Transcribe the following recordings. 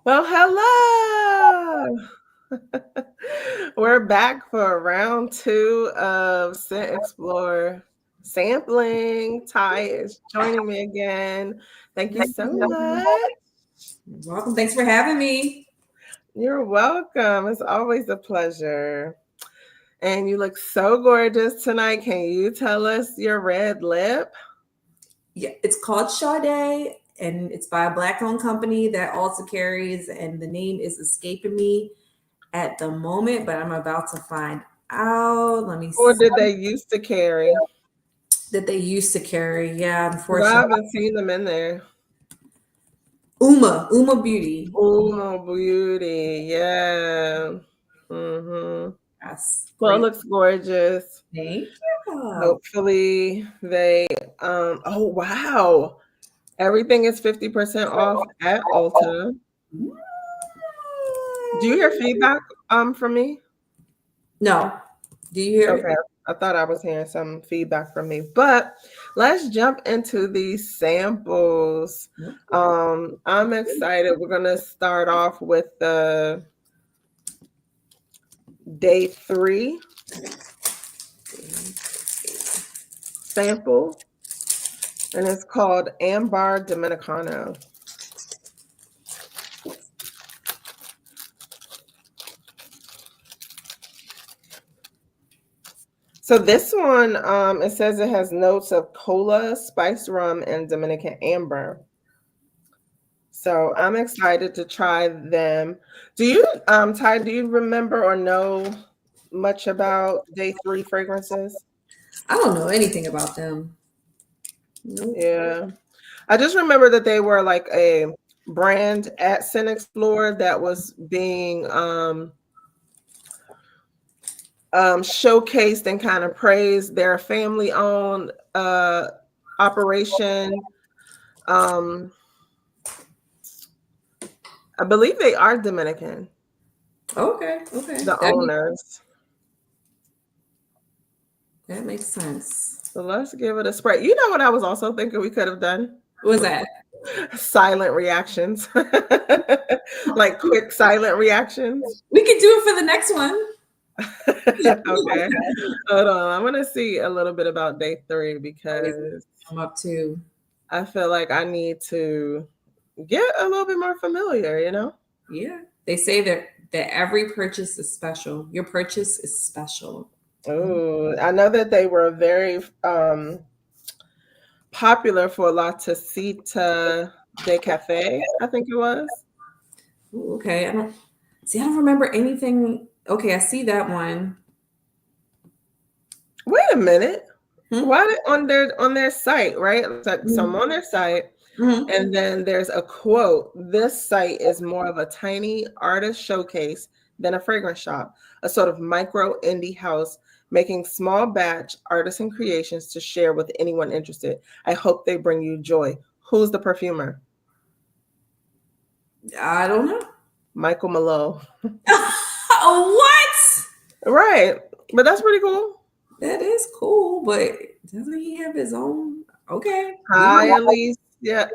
Well, hello. We're back for round two of ScentXplore sampling. Ty is joining me again. Thank you so much. You're welcome. Thanks for having me. You're welcome. It's always a pleasure. And you look so gorgeous tonight. Can you tell us your red lip? Yeah, it's called Sade, and it's by a black-owned company that also carries, and the name is escaping me at the moment, but I'm about to find out. Let me Or see did they used to carry? that they used to carry. Yeah, Because I unfortunately. haven't seen them in there. Uma Beauty. Oh, beauty. Yeah. Mm-hmm. That's Well, it great. looks gorgeous. Thank you. Hopefully they oh wow. Everything is 50% off at Ulta. Do you hear feedback from me? No. Do you hear Okay. it? I thought I was hearing some feedback from me. But let's jump into these samples. I'm excited. We're gonna start off with the day 3 sample, and it's called Ambar Dominicano. So this one, it says it has notes of cola, spiced rum, and Dominican amber. So I'm excited to try them. Do you, Ty, do you remember or know much about day 3 fragrances? I don't know anything about them. Nope. Yeah. I just remember that they were like a brand at ScentXplore that was being showcased and kind of praised. Their family owned operation. Um, I believe they are Dominican, Okay. the owners. That makes sense. So let's give it a spray. You know what I was also thinking we could have done? What was that? Silent reactions. Like quick silent reactions. We could do it for the next one. Okay. Hold on. I want to see a little bit about day 3 because I'm up to. I feel like I need to get a little bit more familiar, you know? Yeah. They say that every purchase is special. Your purchase is special. Oh, I know that they were very popular for La Tacita de Cafe, I think it was. Ooh, okay. I don't remember anything. Okay, I see that one. Wait a minute. Hmm? Why on their site, right? So I'm Mhm. on their site, Mhm. and then there's a quote. This site is more of a tiny artist showcase than a fragrance shop, a sort of micro indie house making small batch artisan creations to share with anyone interested. I hope they bring you joy. Who's the perfumer? I don't know. Michael Malo. What? Right. But that's pretty cool. That is cool, but doesn't he have his own? Okay. Hi,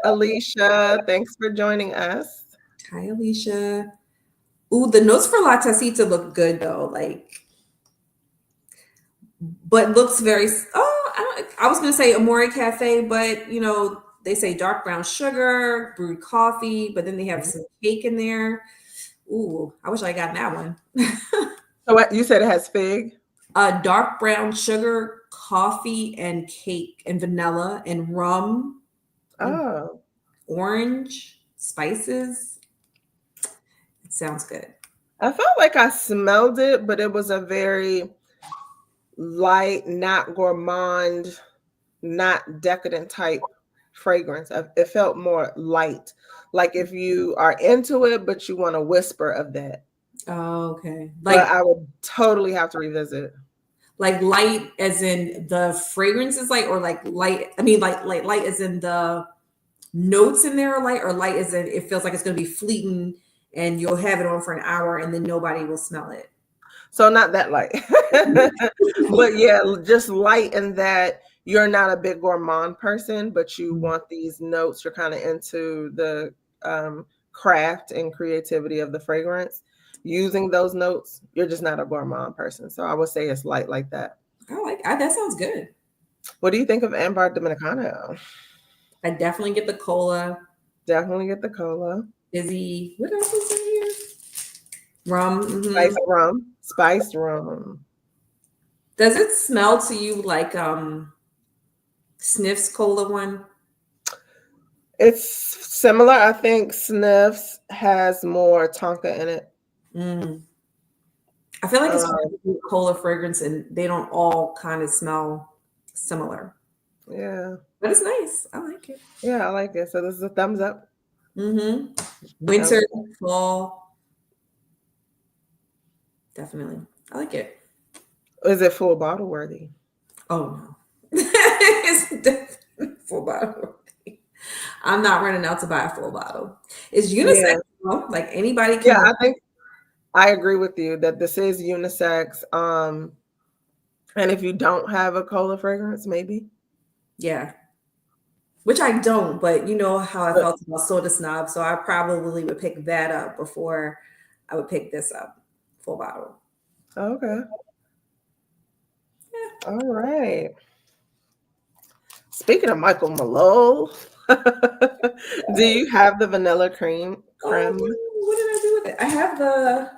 Alicia. Thanks for joining us. Hi, Alicia. Ooh, the notes for La Tacita look good though. But looks very. Oh, I was gonna say Amore Cafe, but they say dark brown sugar, brewed coffee, but then they have some cake in there. Ooh, I wish I got that one. So what you said it has fig? Dark brown sugar, coffee, and cake, and vanilla, and rum, and Oh. orange spices. It sounds good. I felt like I smelled it, but it was a very light, not gourmand, not decadent type fragrance. It felt more light. Like if you are into it, but you want a whisper of that. Oh, okay. But I would totally have to revisit. Like light as in the fragrance is light, or like light. I mean, like light as in the notes in there are light, or light as in it feels like it's going to be fleeting and you'll have it on for an hour and then nobody will smell it. So not that light. But yeah, just light in that you're not a big gourmand person, but you want these notes. You're kind of into the craft and creativity of the fragrance, using those notes, you're just not a gourmand person. So I would say it's light like that. That sounds good. What do you think of Amber Dominicano? I definitely get the cola. Definitely get the cola. Izzy, what else is in here? Rum. Spiced rum. Spiced rum. Does it smell to you like Sniff's cola one? It's similar. I think Sniff's has more tonka in it. I feel like it's a cola fragrance and they don't all kind of smell similar. Yeah. But it's nice. I like it. Yeah, I like it. So this is a thumbs up. Winter, fall. Definitely. I like it. Is it full bottle worthy? Oh no. It's definitely full bottle worthy. I'm not running out to buy a full bottle. It's unisex, like anybody can. Yeah, I think I agree with you that this is unisex. And if you don't have a cola fragrance, maybe. Yeah. Which I don't, but you know how I felt about Soda Snob, so I probably would pick that up before I would pick this up, full bottle. Okay. Yeah. All right. Speaking of Michael Malone, do you have the vanilla cream creme? What did I do with it? I have the.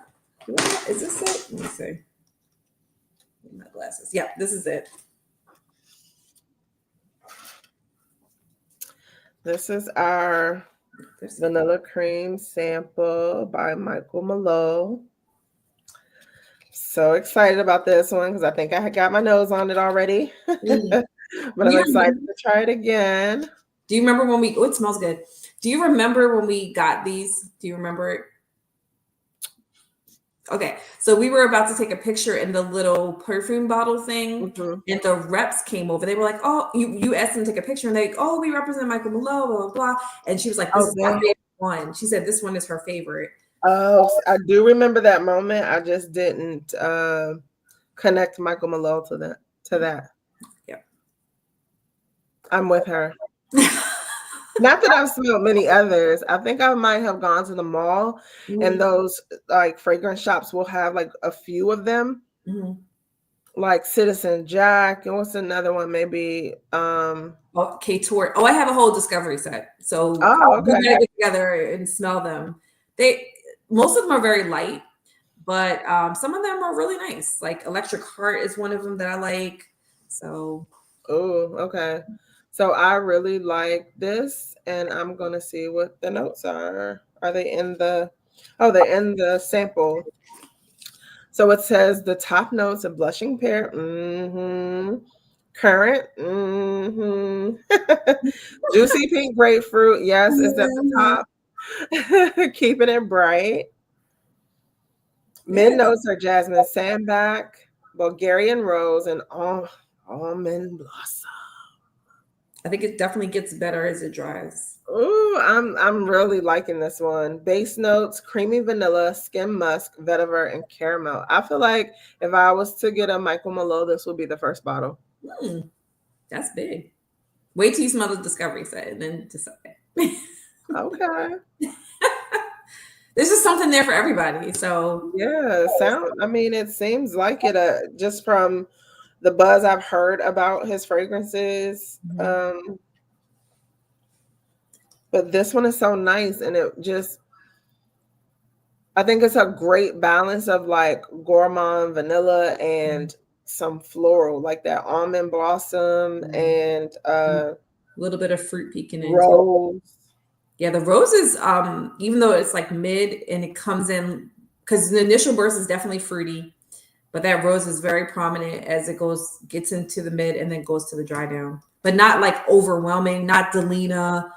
Is this it? Let me see. My glasses. Yeah, this is it. This is our vanilla cream sample by Michael Malone. So excited about this one because I think I got my nose on it already. But I'm excited to try it again. Do you remember when we, oh, it smells good. Do you remember when we got these? Do you remember it? Okay, so we were about to take a picture in the little perfume bottle thing, and the reps came over. They were like, "Oh, you asked them to take a picture," and they, "Oh, we represent Michael Malone, blah blah blah." And she was like, "This is my favorite one." She said, "This one is her favorite." Oh, I do remember that moment. I just didn't connect Michael Malone to that. Yeah, I'm with her. Not that I've smelled many others. I think I might have gone to the mall, and those like fragrance shops will have like a few of them, like Citizen Jack, and what's another one? Maybe K-Tour. Oh, I have a whole discovery set, so we gotta get together and smell them. Most of them are very light, but some of them are really nice. Like Electric Heart is one of them that I like. So, okay. So I really like this, and I'm gonna see what the notes are. Are they in the? Oh, they're in the sample. So it says the top notes of blushing pear, currant, juicy pink grapefruit. Yes, it's at the top. Keeping it bright. Mid notes are jasmine sandback, Bulgarian rose, and almond blossom. I think it definitely gets better as it dries. Ooh, I'm really liking this one. Base notes: creamy vanilla, skim musk, vetiver, and caramel. I feel like if I was to get a Michael Malone, this would be the first bottle. That's big. Wait till you smell the discovery set and then decide. Okay. There's just something there for everybody. So yeah, it seems like it just from the buzz I've heard about his fragrances. But this one is so nice, and I think it's a great balance of like gourmand vanilla and some floral, like that almond blossom and a little bit of fruit peeking in. Rose. Yeah, the rose is even though it's like mid and it comes in because the initial burst is definitely fruity, but that rose is very prominent as it gets into the mid and then goes to the dry down, but not like overwhelming, not Delina,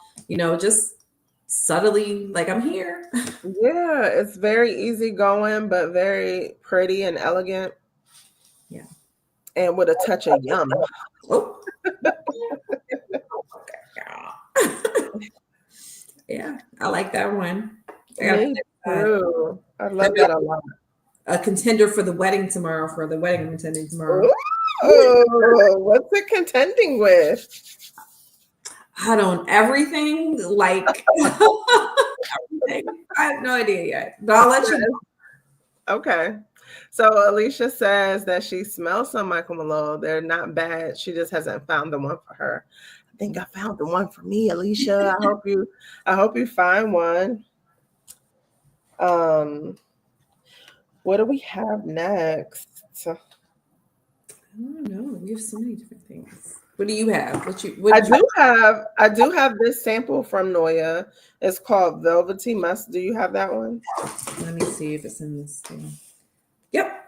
just subtly like I'm here. Yeah, it's very easygoing, but very pretty and elegant. Yeah. And with a touch of yum. Oh. Yeah, I like that one. Me too. I love that a lot. A contender for the wedding tomorrow, for the wedding I'm attending tomorrow. Ooh, what's it contending with? I don't everything like I have no idea yet, but I'll let you know. Okay. So Alicia says that she smells some Michael Malone. They're not bad. She just hasn't found the one for her. I think I found the one for me, Alicia. I hope you find one. Um, what do we have next? I don't know. We have so many different things. What do you have? I do have this sample from Noya. It's called Velvety Musk. Do you have that one? Let me see if it's in this thing. Yep.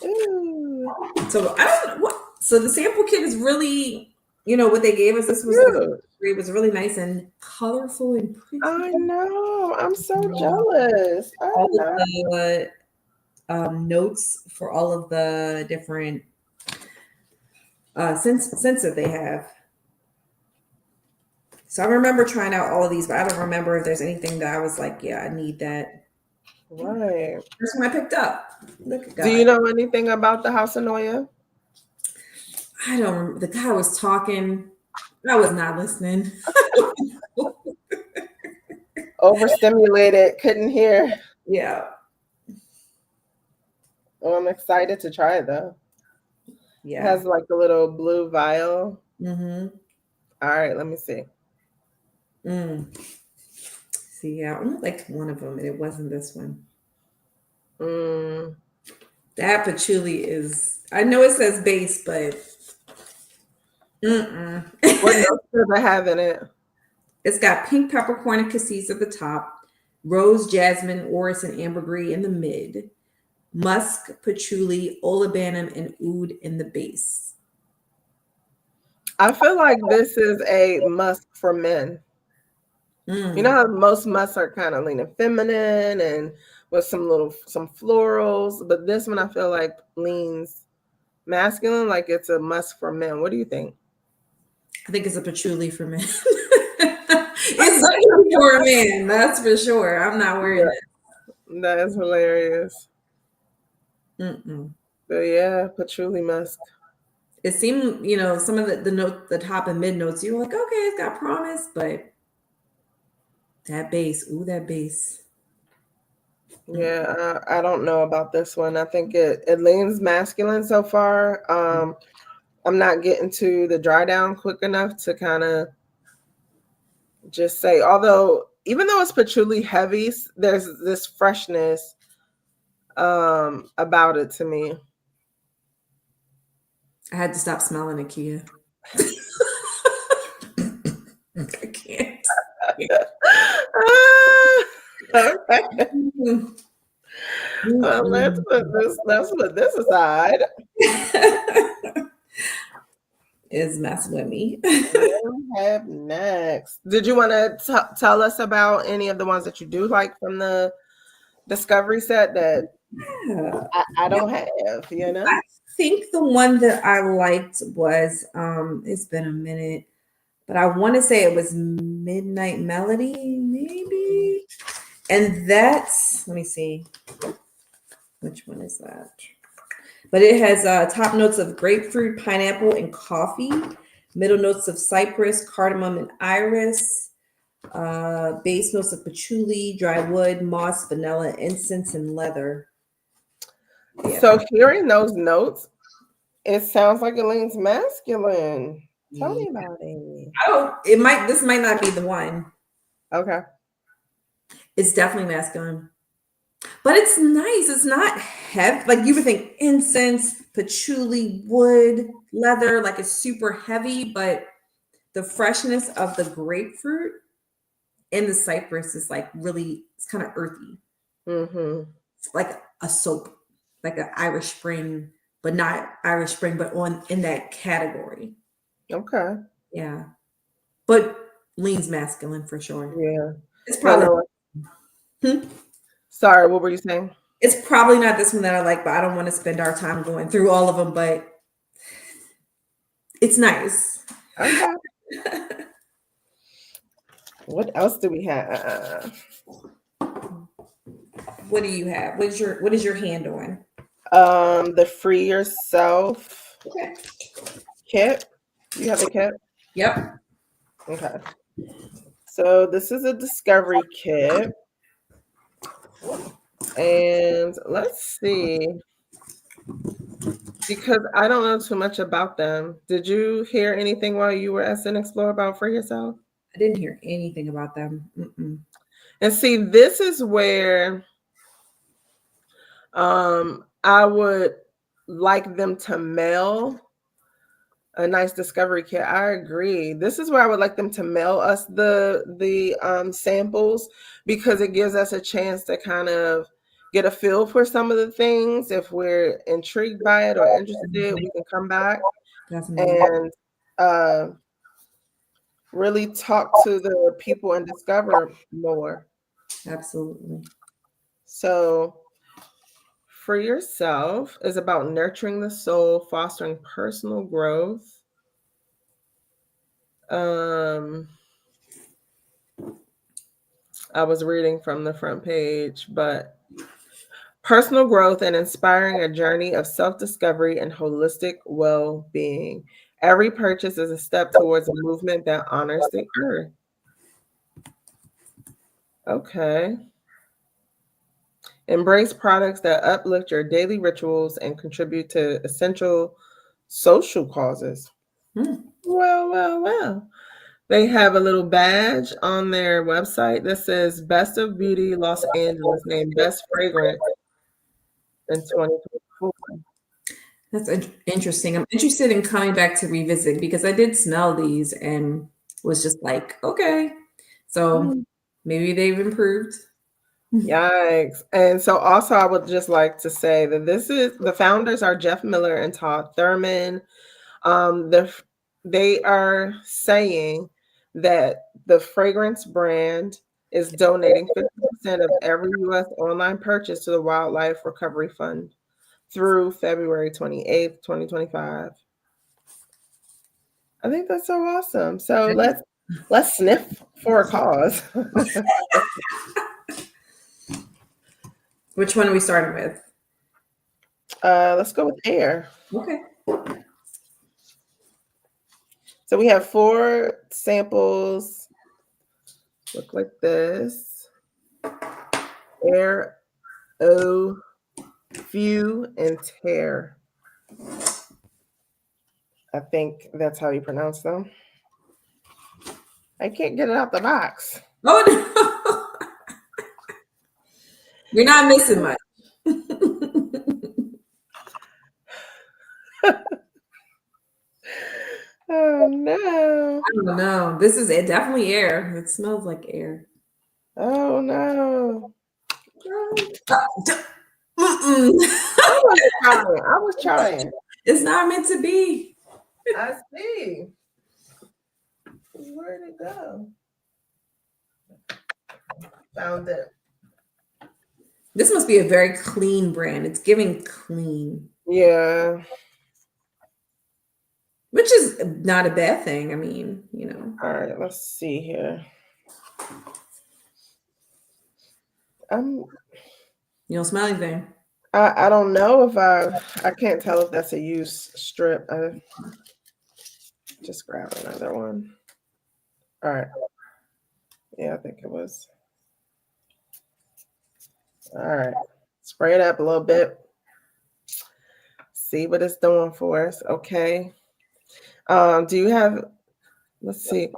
Ooh, So I don't know what. So the sample kit is really, what they gave us. This was cute. it was really nice and colorful and pretty. I know. I'm so jealous. I All of know. the notes for all of the different scents that they have. So I remember trying out all of these, but I don't remember if there's anything that I was like, yeah, I need that. Right. First one I picked up. Look at Do you God. know anything about the House of Noya? I don't remember. The guy was talking. I was not listening. Overstimulated, couldn't hear. Yeah. Oh, I'm excited to try it though. It Yeah. has like a little blue vial. Mm-hmm. All right, let me see. See, yeah, I only liked one of them, and it wasn't this one. Mm. That patchouli is. I know it says base, but What notes does it have in it? it's got pink peppercorn and cassis at the top, rose, jasmine, orris, and ambergris in the mid, musk, patchouli, olibanum, and oud in the base. I feel like this is a musk for men. You know how most musks are kind of leaning feminine and with some florals, but this one I feel like leans masculine, like it's a musk for men. What do you think? I think it's a patchouli for men. It's something for men, that's for sure. I'm not wearing it. That is hilarious. Mm-mm. But yeah, patchouli musk. It seemed, some of the top and mid notes, you were like, okay, it's got promise, but that bass, that bass. Yeah, I don't know about this one. I think it leans masculine so far. I'm not getting to the dry down quick enough to kind of just say, although even though it's patchouli heavy, there's this freshness about it to me. I had to stop smelling Ikea. I can't. Okay. Let's put this aside. Is messing with me. What do we have next? Did you want to tell us about any of the ones that you do like from the discovery set that I don't have, I think the one that I liked was it's been a minute, but I want to say it was Midnight Melody, maybe. And that's, let me see. Which one is that? But it has top notes of grapefruit, pineapple, and coffee. Middle notes of cypress, cardamom, and iris. Base notes of patchouli, dry wood, moss, vanilla, incense, and leather. Yeah. So hearing those notes, it sounds like it leans masculine. Tell me about it. Oh, this might not be the one. Okay. It's definitely masculine. But it's nice. It's not heavy. Like you would think incense, patchouli, wood, leather, like it's super heavy, but the freshness of the grapefruit and the cypress is like really, it's kind of earthy. Mm-hmm. It's like a soap, like an Irish Spring, but not Irish Spring, but in that category. Okay. Yeah. But leans masculine for sure. Yeah. It's probably. Sorry, what were you saying? It's probably not this one that I like, but I don't want to spend our time going through all of them, but it's nice. Okay. What else do we have? What do you have? What is your hand on? The Free Yourself kit. You have the kit? Yep. Okay. So this is a discovery kit. And let's see, because I don't know too much about them. Did you hear anything while you were at ScentXplore about for yourself? I didn't hear anything about them. Mm-mm. And see, this is where I would like them to mail a nice discovery kit. I agree. This is where I would like them to mail us the samples, because it gives us a chance to kind of get a feel for some of the things. If we're intrigued by it or interested, we can come back Definitely. and uh, really talk to the people and discover more. Absolutely. So for yourself is about nurturing the soul, fostering personal growth. Um, I was reading from the front page, but personal growth and inspiring a journey of self discovery and holistic well being. Every purchase is a step towards a movement that honors the earth. Okay. Embrace products that uplift your daily rituals and contribute to essential social causes. Hmm. Well, well, well. They have a little badge on their website that says Best of Beauty Los Angeles, named Best Fragrance in 2024. That's interesting. I'm interested in coming back to revisit because I did smell these and was just like, okay. So Mm, maybe they've improved. yikes. And so also I would just like to say that this is the founders are Jeff Miller and Todd Thurman. The they are saying that the fragrance brand is donating 50% of every US online purchase to the Wildlife Recovery Fund through February 28th, 2025. I think that's so awesome. So let's sniff for a cause. Which one are we starting with? Let's go with air. Okay. So we have 4 samples. Look like this. Air, O, Few, and Tear. I think that's how you pronounce them. I can't get it out the box. Oh no. You're not missing much. Oh no. I don't know. This is it. Definitely air. It smells like air. Oh no. Mm-mm. I was trying. I was trying. It's not meant to be. I see. Where'd it go? Found it. This must be a very clean brand. It's giving clean, Yeah. which is not a bad thing. I mean, All right. Let's see here. you don't smell anything. I don't know if I can't tell if that's a used strip. I just grab another one. All right. Yeah, I think it was. All right. Spray it up a little bit. See what it's doing for us. Okay. Do you have, let's see.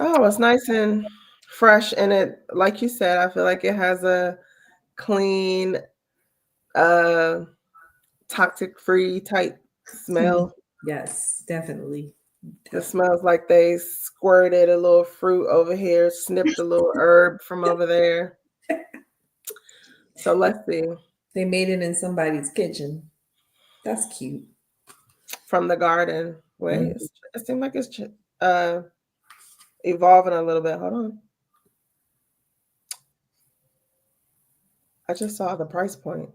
Oh, it's nice and fresh. And it, like you said, I feel like it has a clean, uh, toxic free type smell. Yes, definitely. It smells like they squirted a little fruit over here, snipped a little herb from over there. So let's see. They made it in somebody's kitchen. That's cute. From the garden. Wait, Mhm. it seems like it's uh evolving a little bit. Hold on. I just saw the price point.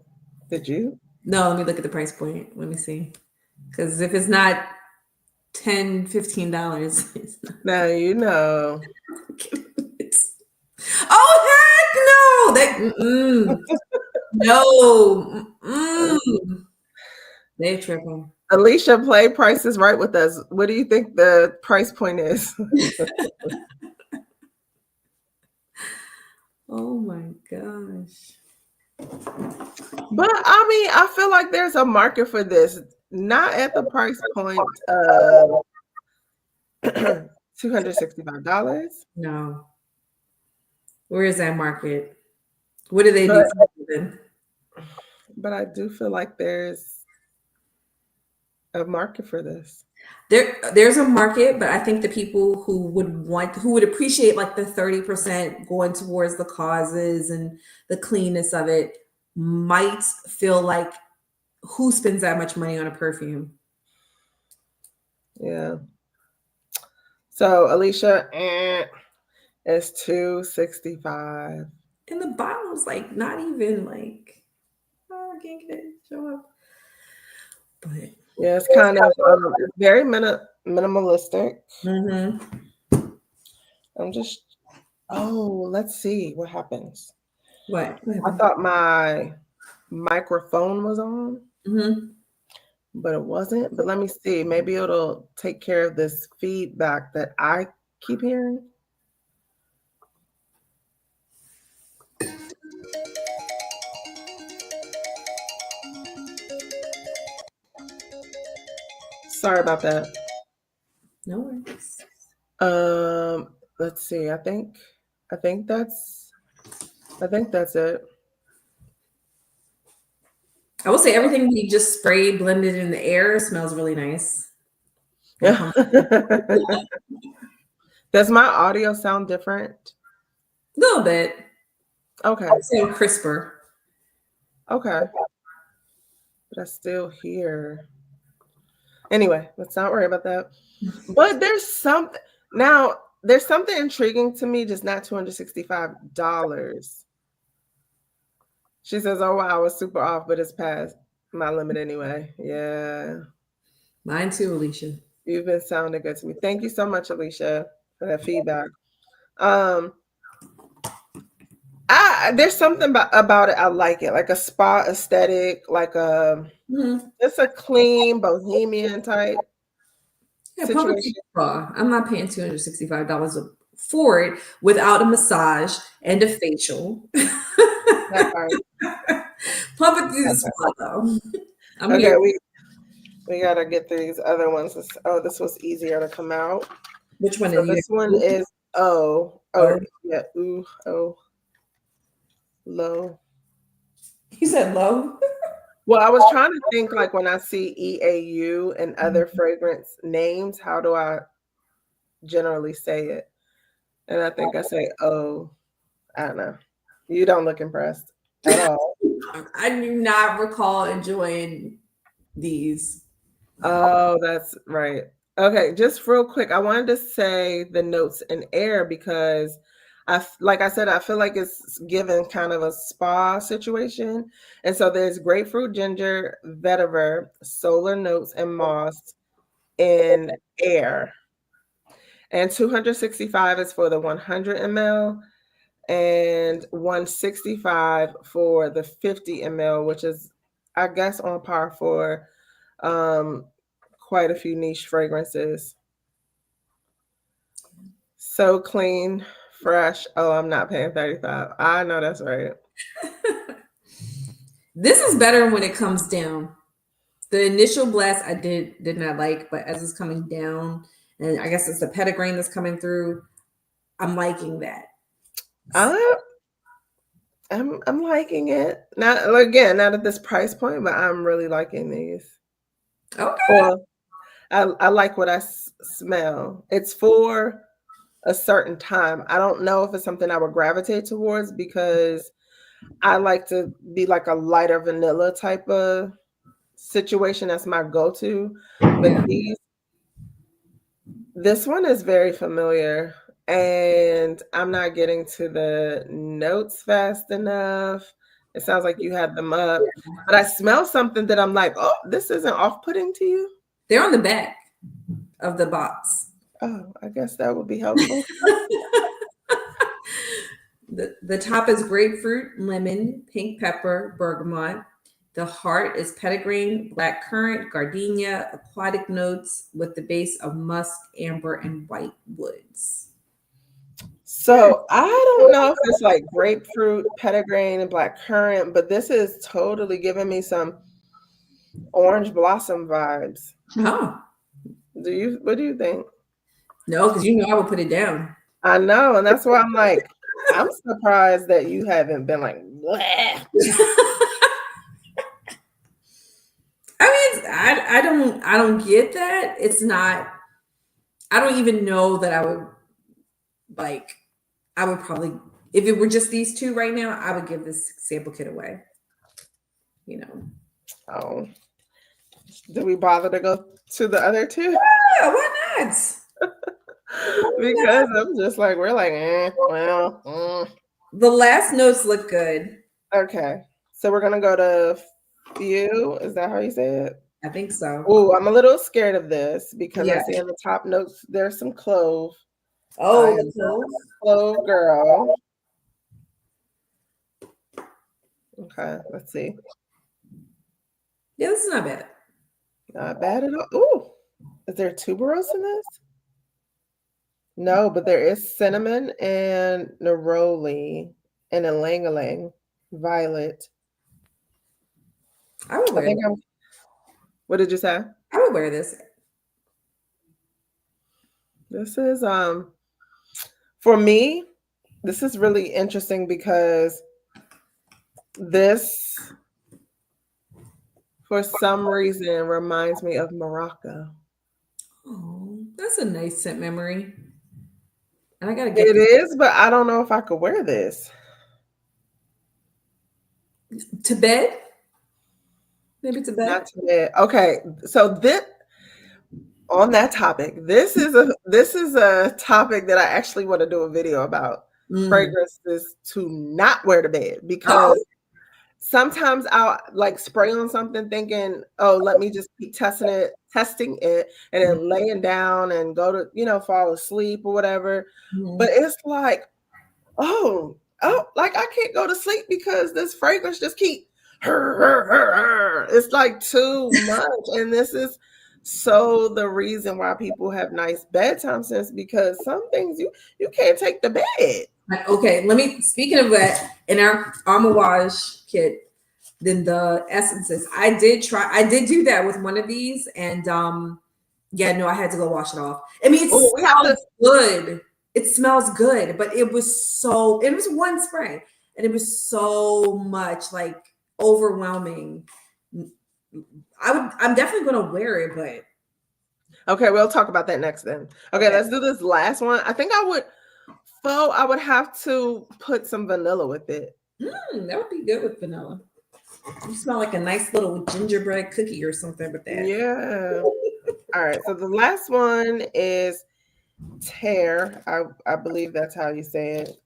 Did you? No, let me look at the price point. Let me see. Because if it's not $10, $15, it's not. Now you know. It's, oh heck no! No. They tripping. Alicia, play Price is Right with us. What do you think the price point is? Oh my gosh. But I mean, I feel like there's a market for this, not at the price point of $265, No. Where is that market? What do they do but for a living? I do feel like there's a market for this. There's a market, but I think the people who would appreciate like the 30% going towards the causes and the cleanness of it might feel like, who spends that much money on a perfume? Yeah. So Alicia, it's 265. And the bottom's like not even like, oh, I can't get it to show up. But Yeah, it's kind of it's very minimalistic. mm-hmm. I'm just let's see what happens. What I happened? thought my microphone was on, Mm-hmm. but it wasn't. But let me see. Maybe it'll take care of this feedback that I keep hearing. Sorry about that. No worries. Let's see. I think that's I think that's it. I will say everything we just sprayed, blended in the air, smells really nice and Yeah. comfortable. Does my audio sound different? A little bit. I Okay. would say crisper. Okay. But I still hear. Anyway, let's not worry about that. But there's something intriguing to me, just not $265. She says, "Oh wow, I was super off, but it's past my limit anyway." Yeah. Mine too, Alicia. You've been sounding good to me. Thank you so much, Alicia, for that feedback. Um, there's something about it. I like it, like a spa aesthetic, like Mm-hmm. it's a clean bohemian type Yeah, pump it to situation. the spa. I'm not paying $265 for it without a massage and a facial. That part. Pump it through the That part. spa though. I'm here. Okay, we gotta get through these other ones. This was easier to come out. Which one So is you? this one is Oh, yeah, ooh, oh, low. you said low. Well, I was trying to think like when I see EAU and other fragrance names, how do I generally say it? And I think I say, oh, I don't know. You don't look impressed at all. I do not recall enjoying these. Oh, that's right. Okay, just real quick, I wanted to say the notes in air because like I said, I feel like it's given kind of a spa situation. And so there's grapefruit, ginger, vetiver, solar notes, and moss in air. And 265 is for the 100 ml and 165 for the 50 ml, which is, I guess, on par for um, quite a few niche fragrances. So clean, fresh. Oh, I'm not paying 35. I know that's right. This is better when it comes down. The initial blast I did not like, but as it's coming down, and I guess it's the petitgrain that's coming through, I'm liking that. I, I'm liking it. Not again, not at this price point, but I'm really liking these. Okay. Well, I like what I smell. It's for a certain time. I don't know if it's something I would gravitate towards because I like to be like a lighter vanilla type of situation. That's my go-to. But Yeah. this one is very familiar and I'm not getting to the notes fast enough. It sounds like you had them up, but I smell something that I'm like, oh, this isn't off-putting to you. They're on the back of the box. Oh, I guess that would be helpful. The top is grapefruit, lemon, pink pepper, bergamot. The heart is petitgrain, black currant, gardenia, aquatic notes with the base of musk, amber, and white woods. So I don't know if it's like grapefruit, petitgrain, and black currant, but this is totally giving me some orange blossom vibes. Oh, What do you think? no, because you know I would put it down. I know, and that's why I'm like, I'm surprised that you haven't been like, bleh. I don't get that. It's not. I don't even know that I would like. I would probably, if it were just these two right now, I would give this sample kit away. You know. Oh, did we bother to go to the other two? Yeah, why not? Because I'm just like, we're like, well, The last notes look good. okay. So we're gonna go to few. Is that how you say it? I think so. Oh, I'm a little scared of this because I Yeah. see in the top notes there's some clove. I Oh, am the not clove. a clove girl. Okay, let's see. Yeah, this is not bad. Not bad at all. Ooh, is there tuberose in this? No, but there is cinnamon and neroli and ylang-ylang violet. I would I wear think this. I'm. What did you say? I would wear this. This is for me. This is really interesting because this, for some reason, reminds me of Morocco. Oh, that's a nice scent memory. And I gotta get It is, but I don't know if I could wear this. to bed. Maybe to bed. Not today. Okay, so this on that topic, this is a topic that I actually want to do a video about Mm. fragrances to not wear to bed Oh, because sometimes I'll like spray on something thinking, oh, let me just keep testing it, and then laying down and go to, fall asleep or whatever. mhm. But it's like, oh, like I can't go to sleep because this fragrance just keep it's like too much. And this is so the reason why people have nice bedtime scents because some things you can't take to bed. Okay, let me. Speaking of that, in our armor wash kit, then the essences. I did do that with one of these, and yeah, no, I had to go wash it off. I mean, it Oh, we have to. smells good. It smells good, but it was one spray, and it was so much like overwhelming. I'm definitely gonna wear it, but Okay, we'll talk about that next then. Okay, okay. let's do this last one. I think I would have to put some vanilla with it. That would be good with vanilla. You smell like a nice little gingerbread cookie or something with that. Yeah. All right. So the last one is tear. I believe that's how you say it.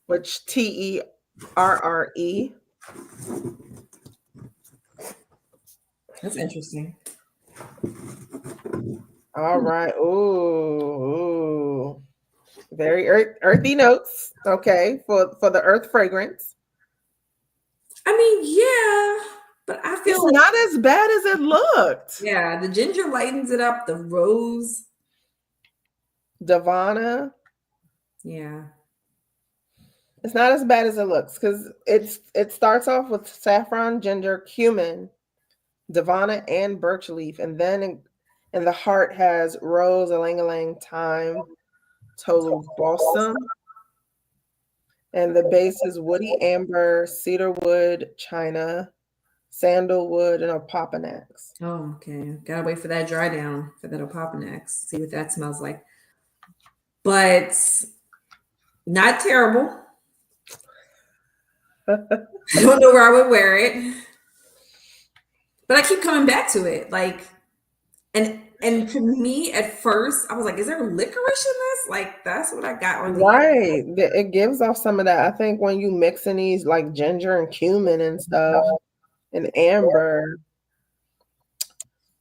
Which TERRE. That's interesting. All right. Ooh. Very earthy notes. Okay, for the earth fragrance. I mean, yeah, but I feel It's like not as bad as it looked. yeah, the ginger lightens it up. The rose, Divana. yeah. It's not as bad as it looks because it starts off with saffron, ginger, cumin, Divana, and birch leaf, and then in the heart has rose, ylang-ylang, thyme, total balsam, and the base is woody amber, cedarwood, china, sandalwood, and opopanax. Oh, okay. Gotta wait for that dry down for that Opopanax. See what that smells like. But not terrible. I don't know where I would wear it, but I keep coming back to it. Like, and to me, at first, I was like, "Is there licorice in this?" Like, that's what I got on the. Right. It gives off some of that. I think when you mix in these like ginger and cumin and stuff and amber.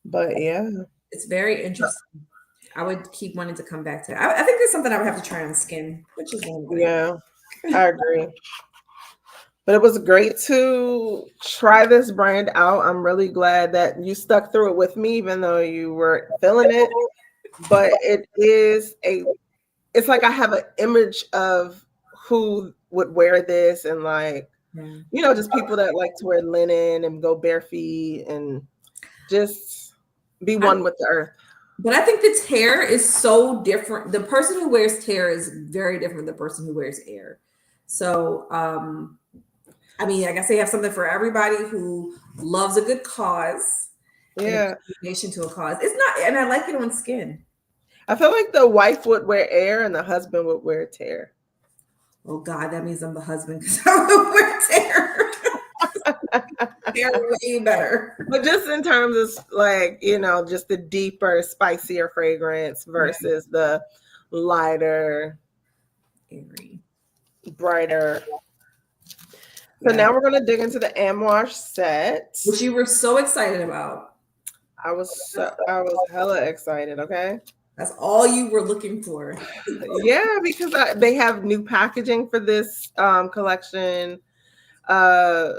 But yeah. It's very interesting. I would keep wanting to come back to it. I think there's something I would have to try on skin, which is one thing. Yeah, I agree. But it was great to try this brand out. I'm really glad that you stuck through it with me, even though you were feeling it. but it's like I have an image of who would wear this, and like, Yeah. just people that like to wear linen and go bare feet and just be I, one with the earth. but I think the tear is so different. The person who wears tear is very different than the person who wears air. So, I mean, I guess they have something for everybody who loves a good cause and a Yeah. contribution to a cause. It's not, and I like it on skin. I feel like the wife would wear air and the husband would wear tear. Oh God, that means I'm the husband because I would wear tear. Tear way better. But just in terms of like, just the deeper, spicier fragrance Yeah, versus the lighter, airy. brighter. So Yeah, now we're gonna dig into the Amwash set. which you were so excited about. I was hella excited. Okay. That's all you were looking for. Yeah, because they have new packaging for this collection. Uh,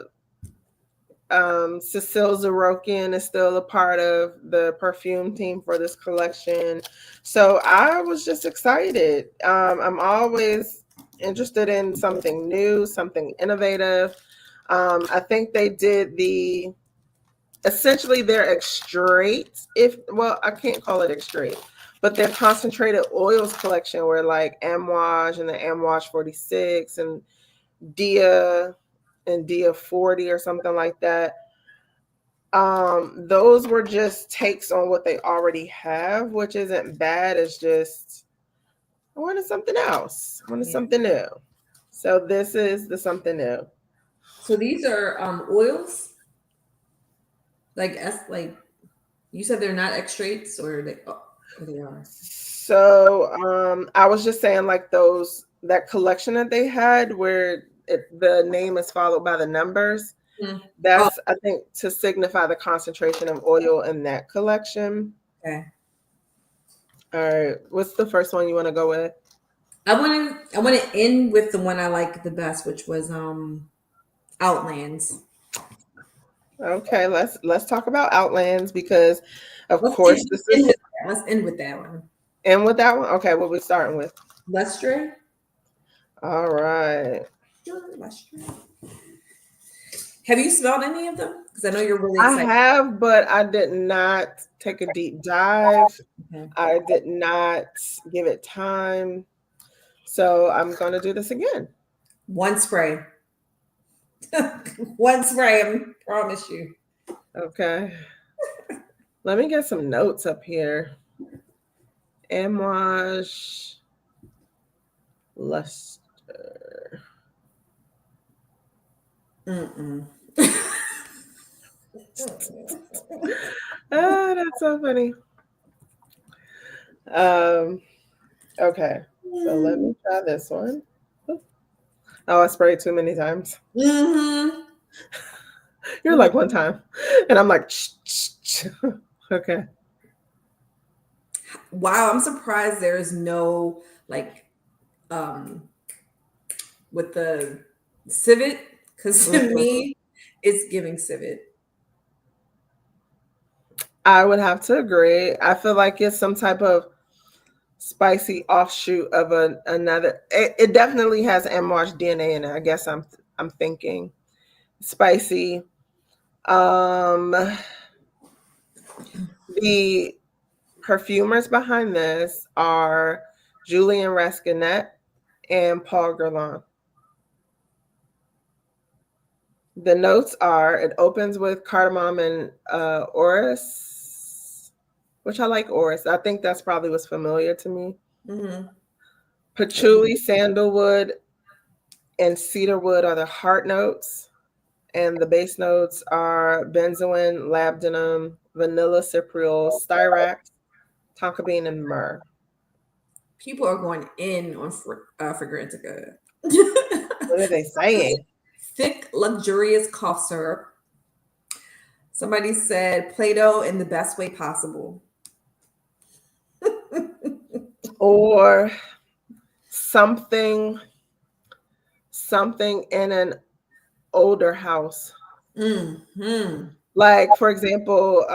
Cecile Zarokian is still a part of the perfume team for this collection. So I was just excited. I'm always interested in something new, something innovative. I think they did essentially their extrait, I can't call it extrait, but their concentrated oils collection where like Amouage and the Amouage 46 and Dia and Dia 40 or something like that. Those were just takes on what they already have, which isn't bad. It's just I wanted something else. I wanted Yeah. something new. So this is the something new. So these are oils, like you said they're not extracts, or they are. So I was just saying like that collection that they had where the name is followed by the numbers. Mm. Oh, That's I think to signify the concentration of oil in that collection. okay. All right, what's the first one you want to go with? I want to end with the one I like the best, which was Outlands. Okay, let's talk about Outlands because of Let's course end, this end is with that. Let's end with that one. and with that one. Okay, what we starting with? Lustre. All right. Lustre. Have you smelled any of them? Because I know you're really I excited. have, but I did not take a deep dive. Okay. I did not give it time. So I'm gonna do this again. One spray. One spray, I promise you. Okay. Let me get some notes up here. Amouage Luster. Mm-mm. Ah, that's so funny. Um, okay. So let me try this one. Oh, I sprayed too many times. Mm-hmm. You're like one time. And I'm like, okay. Wow, I'm surprised there is no like um with the civet, because to Mhm. me it's giving civet. I would have to agree. I feel like it's some type of spicy offshoot of another. It definitely has Amouage DNA in it. I guess I'm thinking spicy. Um, the perfumers behind this are Julian Raskinette and Paul Guerlain. The notes are it opens with cardamom and orris, which I like orris. I think that's probably what's familiar to me. Mm-hmm. Patchouli, sandalwood, and cedarwood are the heart notes. And the base notes are benzoin, labdanum, vanilla cypriol, styrax, tonka bean, and myrrh. People are going in on Fragrantica. What are they saying? Thick, luxurious cough syrup. Somebody said Play-Doh in the best way possible. Or something, something in an older house. Mm-hmm. Like, for example,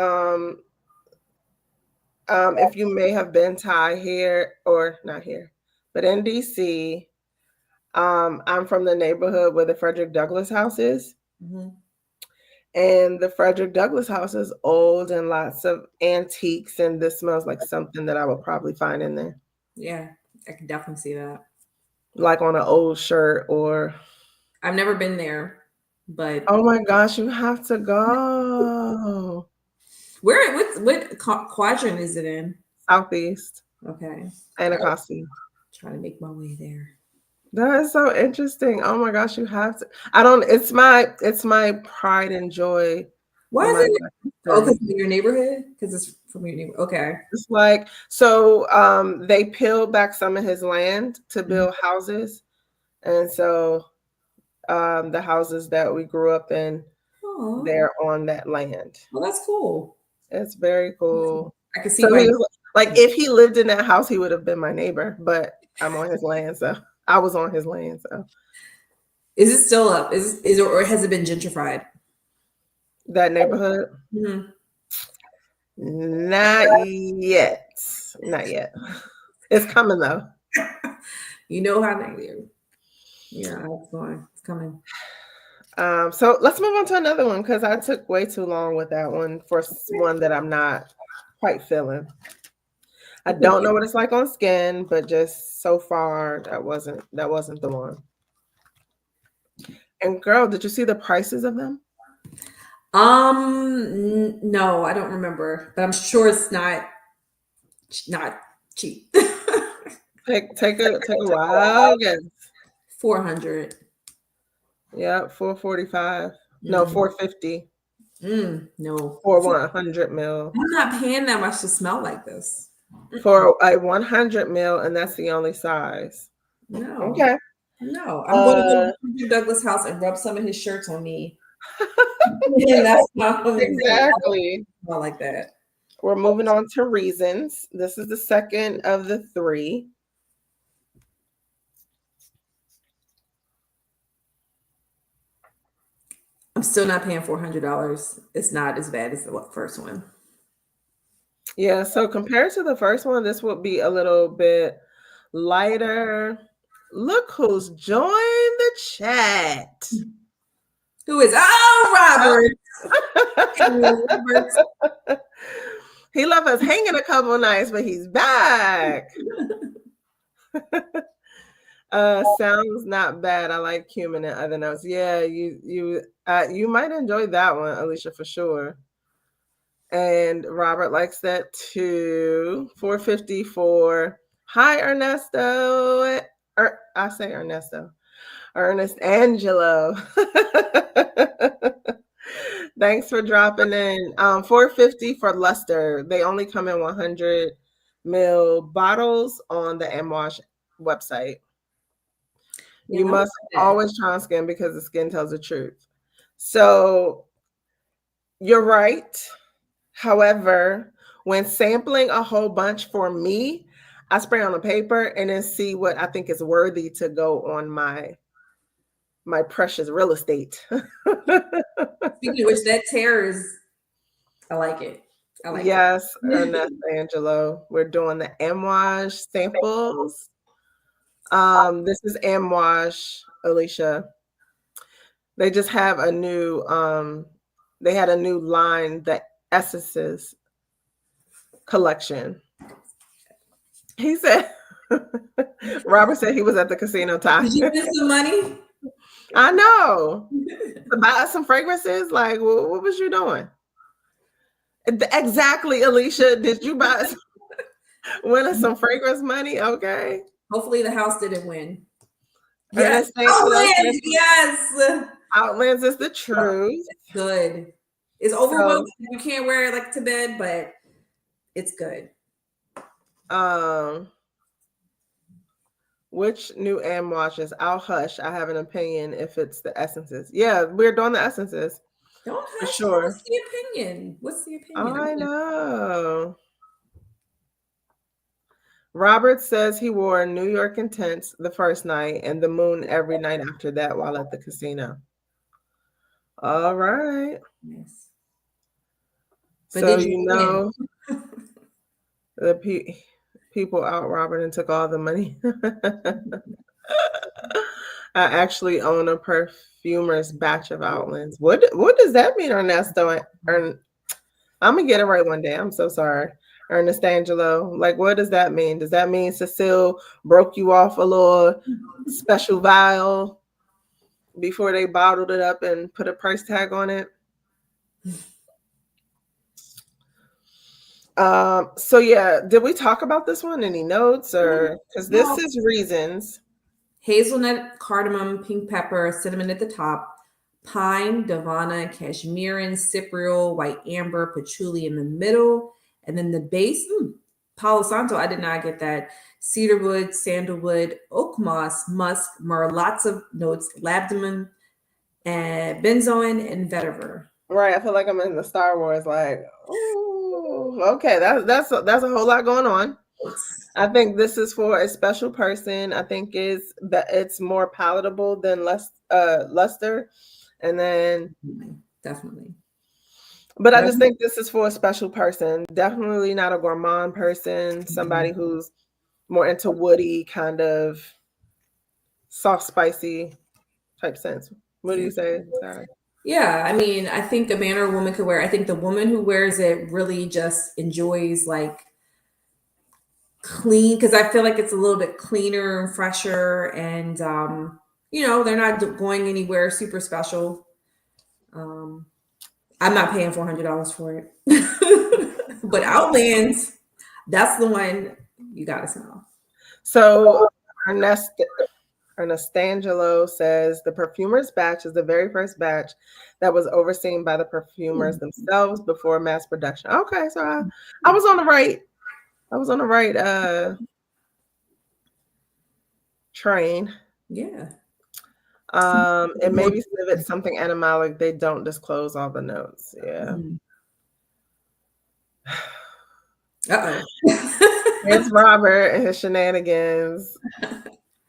if you may have been Thai here or not here, but in DC, I'm from the neighborhood where the Frederick Douglass house is. Mhm. And the Frederick Douglass house is old and lots of antiques, and this smells like something that I would probably find in there, Yeah, I can definitely see that. like on an old shirt or. I've never been there, but Oh my gosh, you have to go. where? What quadrant is it in? Southeast, Okay, I'll Anacostia. try to make my way there. That is so interesting. Oh my gosh, you have to. I don't. It's my pride and joy Why in is my it? Black Oh, because history. of your neighborhood? Because it's from your neighborhood. Okay. It's like so. They peeled back some of his land to Mhm. build houses, and so the houses that we grew up in, Oh, they're on that land. well, that's cool. It's very cool. I can see So why. he was like, if he lived in that house, he would have been my neighbor, but I'm on his land, so I was on his land, so Is it still up? Is it, or has it been gentrified? that neighborhood, Mhm. not yet, not yet. It's coming though. You know how they do. Yeah, it's going. It's coming. So let's move on to another one because I took way too long with that one for one that I'm not quite feeling. I don't know what it's like on skin, but just so far that wasn't the one. And girl, did you see the prices of them? No, I don't remember, but I'm sure it's not cheap. Take a wild guess. 400. Yeah, 445. No, Mm, 450 no, for 100 mil. I'm not paying that much to smell like this. Mm-mm. For a 100 mil, and that's the only size. No, Okay. no. I'm going to go Uh, to Frederick Douglass' house and rub some of his shirts on me, and that's not going to exactly. smell like that. We're moving on to reasons. This is the second of the three. I'm still not paying $400. It's not as bad as the first one. Yeah, so compared to the first one, this would be a little bit lighter. Look who's joined the chat. Who is? Oh, Robert. Robert. He left us hanging a couple nights, but he's back. Sounds not bad. I like cumin and other notes. Yeah, you might enjoy that one, Alicia, for sure. And Robert likes that too. 454. Hi, Ernesto. I say Ernesto. Ernest Angelo. Thanks for dropping in. 450 for Luster. They only come in 100 ml bottles on the Amwash website. Yeah, You I like must that. always try on skin because the skin tells the truth. So you're right. However, when sampling a whole bunch for me, I spray on a paper and then see what I think is worthy to go on my precious real estate. Speaking of which, that tear is. I like it. I like it. Yes, Ernest Angelo. We're doing the Amwash samples. This is Amwash, Alicia. They just have a new they had a new line, the Essences collection. He said Robert said he was at the casino time. Did you spend some money? I know. To buy some fragrances, like what was you doing? Exactly, Alicia. Did you buy win some fragrance money? Okay. Hopefully, the house didn't win. Yes. Ernest Angelo says Outlands. Yes. Outlands is the truth. Good. It's overwhelming. So You can't wear it like to bed, but it's good. um which new Amwashes? I'll hush. I have an opinion if it's the essences. Yeah, we're doing the essences Don't for hush. sure. What's the opinion? What's the opinion? I know. Robert says he wore New York Intense the first night and the moon every night after that while at the casino. All right. Yes. But So did you win? The people out robbing and took all the money. I actually own a perfumer's batch of outlets. What does that mean, Ernesto? I'm gonna get it right one day. I'm so sorry. Ernest Angelo. Like, what does that mean? Does that mean Cecile broke you off a little special vial before they bottled it up and put a price tag on it? So yeah, did we talk about this one? Any notes or because this Well, is reasons. hazelnut, cardamom, pink pepper, cinnamon at the top, pine, davana, cashmerean, cypriol, white amber, patchouli in the middle, and then the base, Palo Santo. I did not get that. Cedarwood, sandalwood, oak moss, musk, myrrh, lots of notes, labdanum, and benzoin, and vetiver. Right. I feel like I'm in the Star Wars, like, ooh, okay, that's a whole lot going on. I think this is for a special person. I think is that it's more palatable than luster. And then Definitely. but I just think this is for a special person. Definitely not a gourmand person, somebody who's more into woody kind of soft spicy type sense. What do Yeah. you say, Sarah? Yeah, I mean, I think a man or a woman could wear. I think the woman who wears it really just enjoys like clean because I feel like it's a little bit cleaner and fresher, and they're not going anywhere super special. Um, I'm not paying $400 for it, but Outlands, that's the one you gotta smell. So Ernestangelo says the perfumer's batch is the very first batch that was overseen by the perfumers themselves before mass production. Okay, so I was on the right. I was on the right train. Yeah. And maybe if it's something animalic, they don't disclose all the notes. Yeah. Uh-oh. It's Robert and his shenanigans.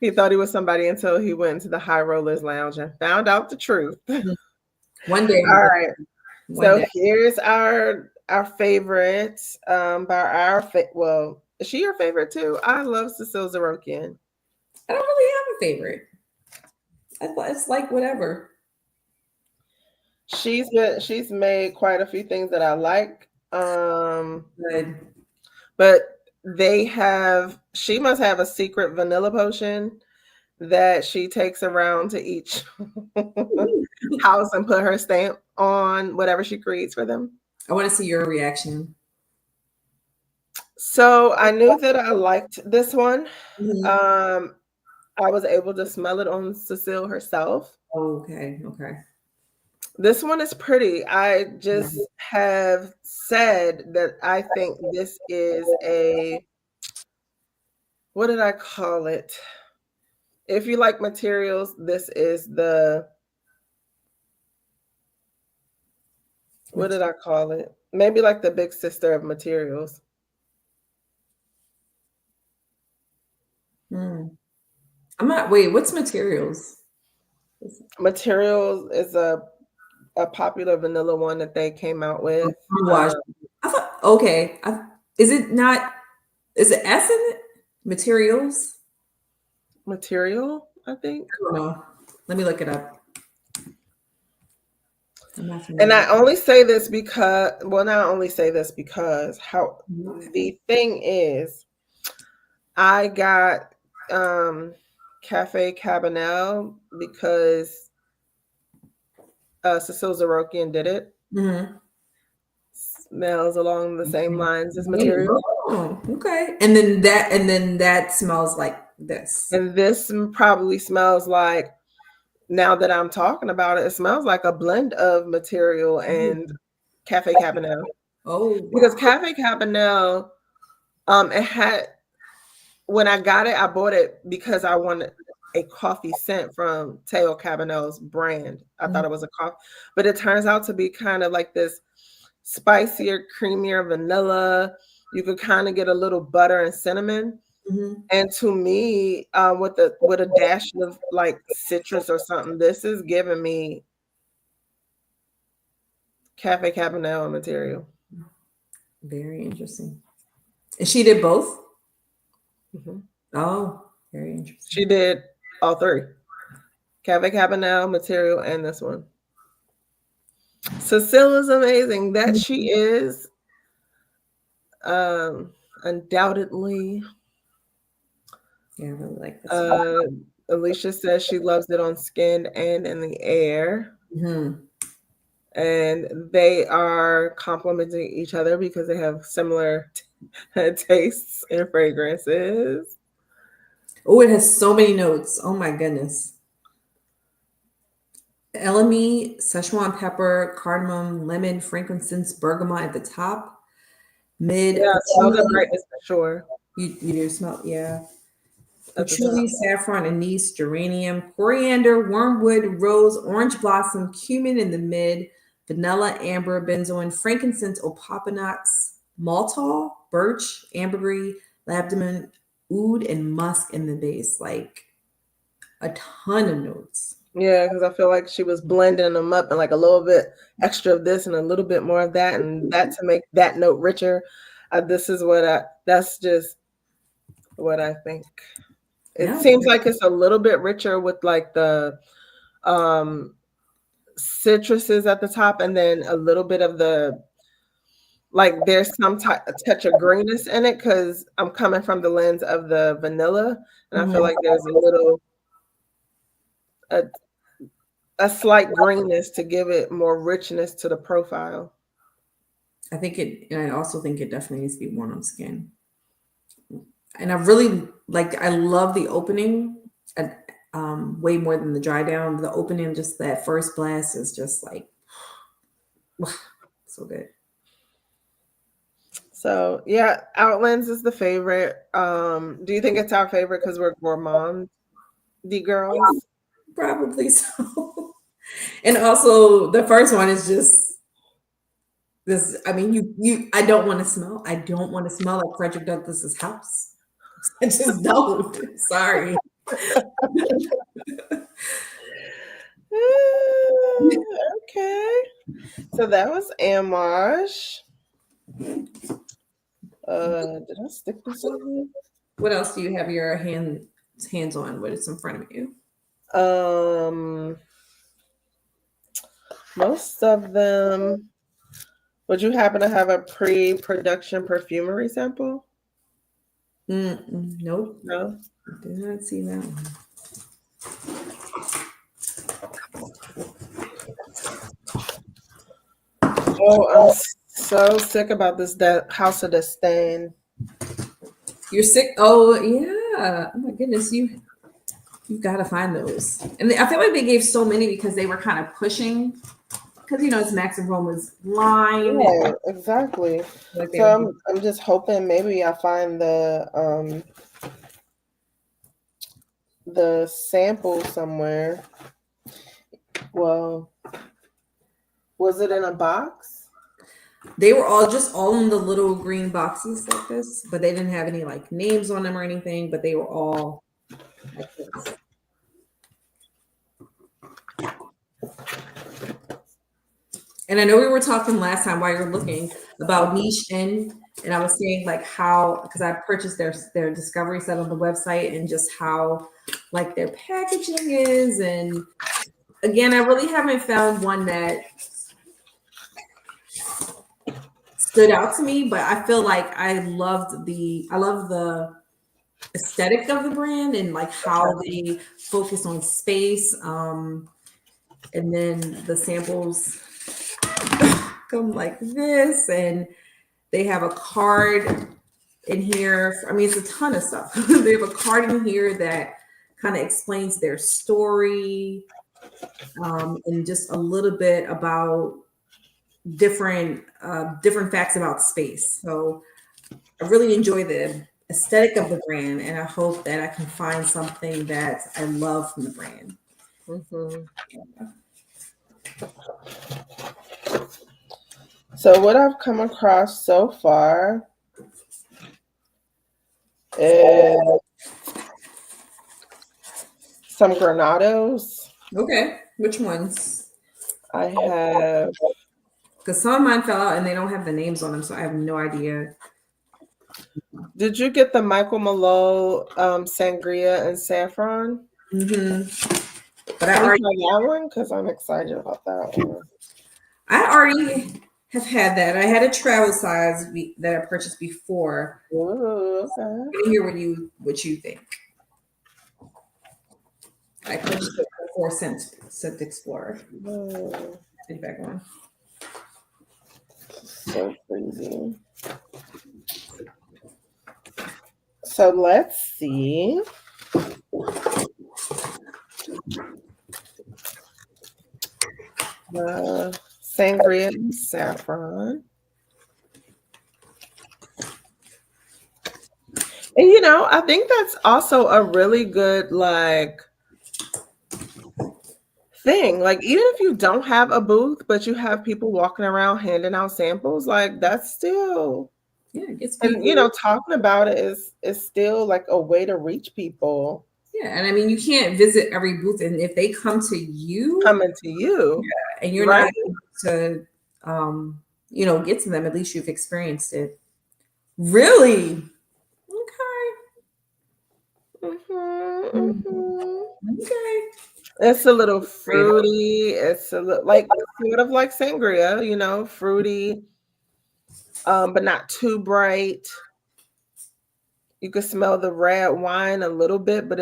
He thought he was somebody until he went into the high rollers lounge and found out the truth. One day. All right. One So day. here's our favorite. By well, is she your favorite too? I love Cecile Zarokian. I don't really have a favorite. It's like whatever. She's made quite a few things that I like. Good. But she must have a secret vanilla potion that she takes around to each house and put her stamp on whatever she creates for them. I want to see your reaction. So I knew that I liked this one. Mm-hmm. I was able to smell it on Cecile herself. Okay. This one is pretty. I just have said that I think this is what did I call it? If you like materials, this is what did I call it? Maybe like the big sister of materials. I'm not. Wait, what's materials? Materials is a popular vanilla one that they came out with. Wash. I thought. Okay. Is it not? Is it S in it? Materials? Material, I think. I don't know. Let me look it up. And I only say this because, well, not only say this because how the thing is, I got Cafe Cabanel because Cecile Zarokian did it. Mm-hmm. Smells along the same lines as material. Oh, okay. And then that smells like this. And this probably smells like, now that I'm talking about it, it smells like a blend of material and Cafe Cabanel. Oh, wow. Because Cafe Cabanel, it had, when I got it, I bought it because I wanted a coffee scent from Teo Cabanel's brand. I thought it was a coffee, but it turns out to be kind of like this spicier, creamier vanilla. You could kind of get a little butter and cinnamon. And to me, with a dash of like citrus or something, this is giving me Cafe Cabanel material. Very interesting. And she did both. Mhm. Oh, very interesting. She did all three. Cave Cabanel, Material, and this one. Cecila's amazing. That she is um undoubtedly. Yeah, I really like this one. Uh Alicia says she loves it on skin and in the air. Mm-hmm. And they are complementing each other because they have similar tastes and fragrances. Oh, it has so many notes. Oh my goodness. Elemi, Szechuan pepper, cardamom, lemon, frankincense, bergamot at the top. Mid Yeah, smell the patchouli. brightness for sure You do smell, yeah. at the top. Patchouli, saffron, anise, geranium, coriander, wormwood, rose, orange blossom, cumin in the mid, vanilla, amber, benzoin, frankincense, opopanax, maltol, birch, ambergris, labdaman, oud, and musk in the base. Like a ton of notes. Yeah, because I feel like she was blending them up and like a little bit extra of this and a little bit more of that, and that to make that note richer. This is what that's just what I think. It No, seems like it's a little bit richer with like the um citruses at the top and then a little bit of the like there's some a touch of greenness in it because I'm coming from the lens of the vanilla and I feel mhm. like there's a, a slight greenness to give it more richness to the profile. I think it, and I also think it definitely needs to be worn on skin. And I really like, I love the opening, uh, way more than the dry down. The opening, just that first blast is just like so good. So yeah, Outlands is the favorite. Do you think it's our favorite because we're gourmand girls? Probably so. And also the first one is just this. I mean, I don't want to smell. I don't want to smell like Frederick Douglass's house. I just don't. Sorry. Okay. So that was Amage. Did I stick to something? What else do you have your hands on? What is in front of you? Um, most of them. Would you happen to have a pre-production perfumery sample? Nope. No. Did not see that one. Oh, I'm so sick about this House of Disdain. You're sick. Oh yeah. Oh my goodness. You got to find those. And I feel like they gave so many because they were kind of pushing. Because it's Max and Roman's line. Right, exactly. Like they So were. I'm just hoping maybe I find the sample somewhere. Well, was it in a box? They were all in the little green boxes like this, but they didn't have any like names on them or anything. But they were all like this. And I know we were talking last time while you were looking about niche in, and I was saying like how, because I purchased their discovery set on the website and just how like their packaging is. And again, I really haven't found one that stood out to me, but I feel like I love the aesthetic of the brand and like how they focus on space. And then the samples come like this, and they have a card in here. I mean, it's a ton of stuff. They have a card in here that kind of explains their story, and just a little bit about different facts about space. So I really enjoy the aesthetic of the brand, and I hope that I can find something that I love from the brand. Mm-hmm. So what I've come across so far is some Granados. Okay, which ones? I have Because some of mine fell out and they don't have the names on them, so I have no idea. Did you get the Michael Malone sangria and saffron? But I Can you already, try that one? Because I'm excited about that one. I already have had that. I had a travel size that I purchased before. Ooh, okay. Let me hear what you think. I purchased it for 4 cent Explorer. Mm, Take back one. so crazy. So let's see. Sangria and saffron. And I think that's also a really good thing. Like even if you don't have a booth, but you have people walking around handing out samples, like that's still Yeah, it gets and people. talking about it is still like a way to reach people Yeah, and I mean, you can't visit every booth, and if they come to you coming to you, and you're right? not able to, get to them, at least you've experienced it. Really? Okay. Hmm. Mm, Hmm. okay. It's a little Great. fruity. It's a little like sort of like sangria, fruity, but not too bright. You could smell the red wine a little bit, but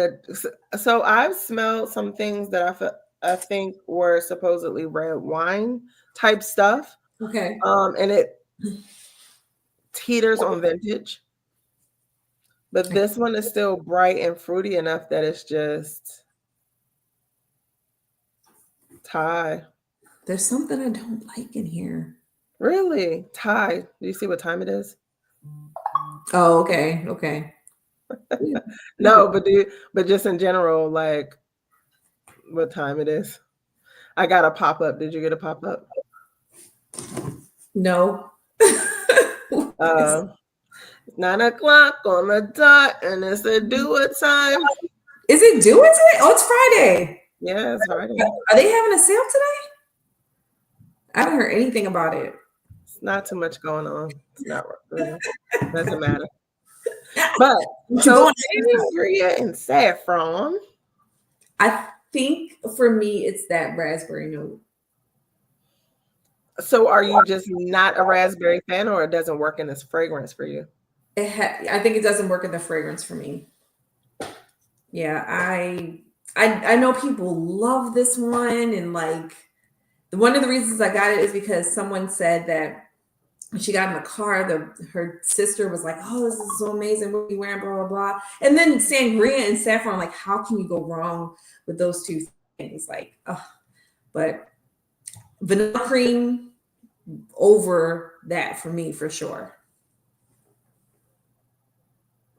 so I've smelled some things that I think were supposedly red wine type stuff, Okay. and it teeters on vintage. But this one is still bright and fruity enough that it's just Thai. There's something I don't like in here. Really? Thai. Do you see what time it is? Oh, okay. Okay. Yeah, No, but just in general, like what time it is. I got a pop up. Did you get a pop up? no. 9 o'clock on the dot, and it's a do it time. Is it due today? Oh, it's Friday. Yeah, it's Friday. Are they having a sale today? I haven't heard anything about it. It's not too much going on. It's not really doesn't matter. But But you so going? sangria and saffron. I think for me, it's that raspberry note. So are you just not a raspberry fan, or it doesn't work in this fragrance for you? I think it doesn't work in the fragrance for me. Yeah, I know people love this one, and like one of the reasons I got it is because someone said that when she got in the car, her sister was like, "Oh, this is so amazing! What are you wearing?" Blah blah blah. And then sangria and saffron, like, how can you go wrong with those two things? Like, but vanilla cream over that for me for sure.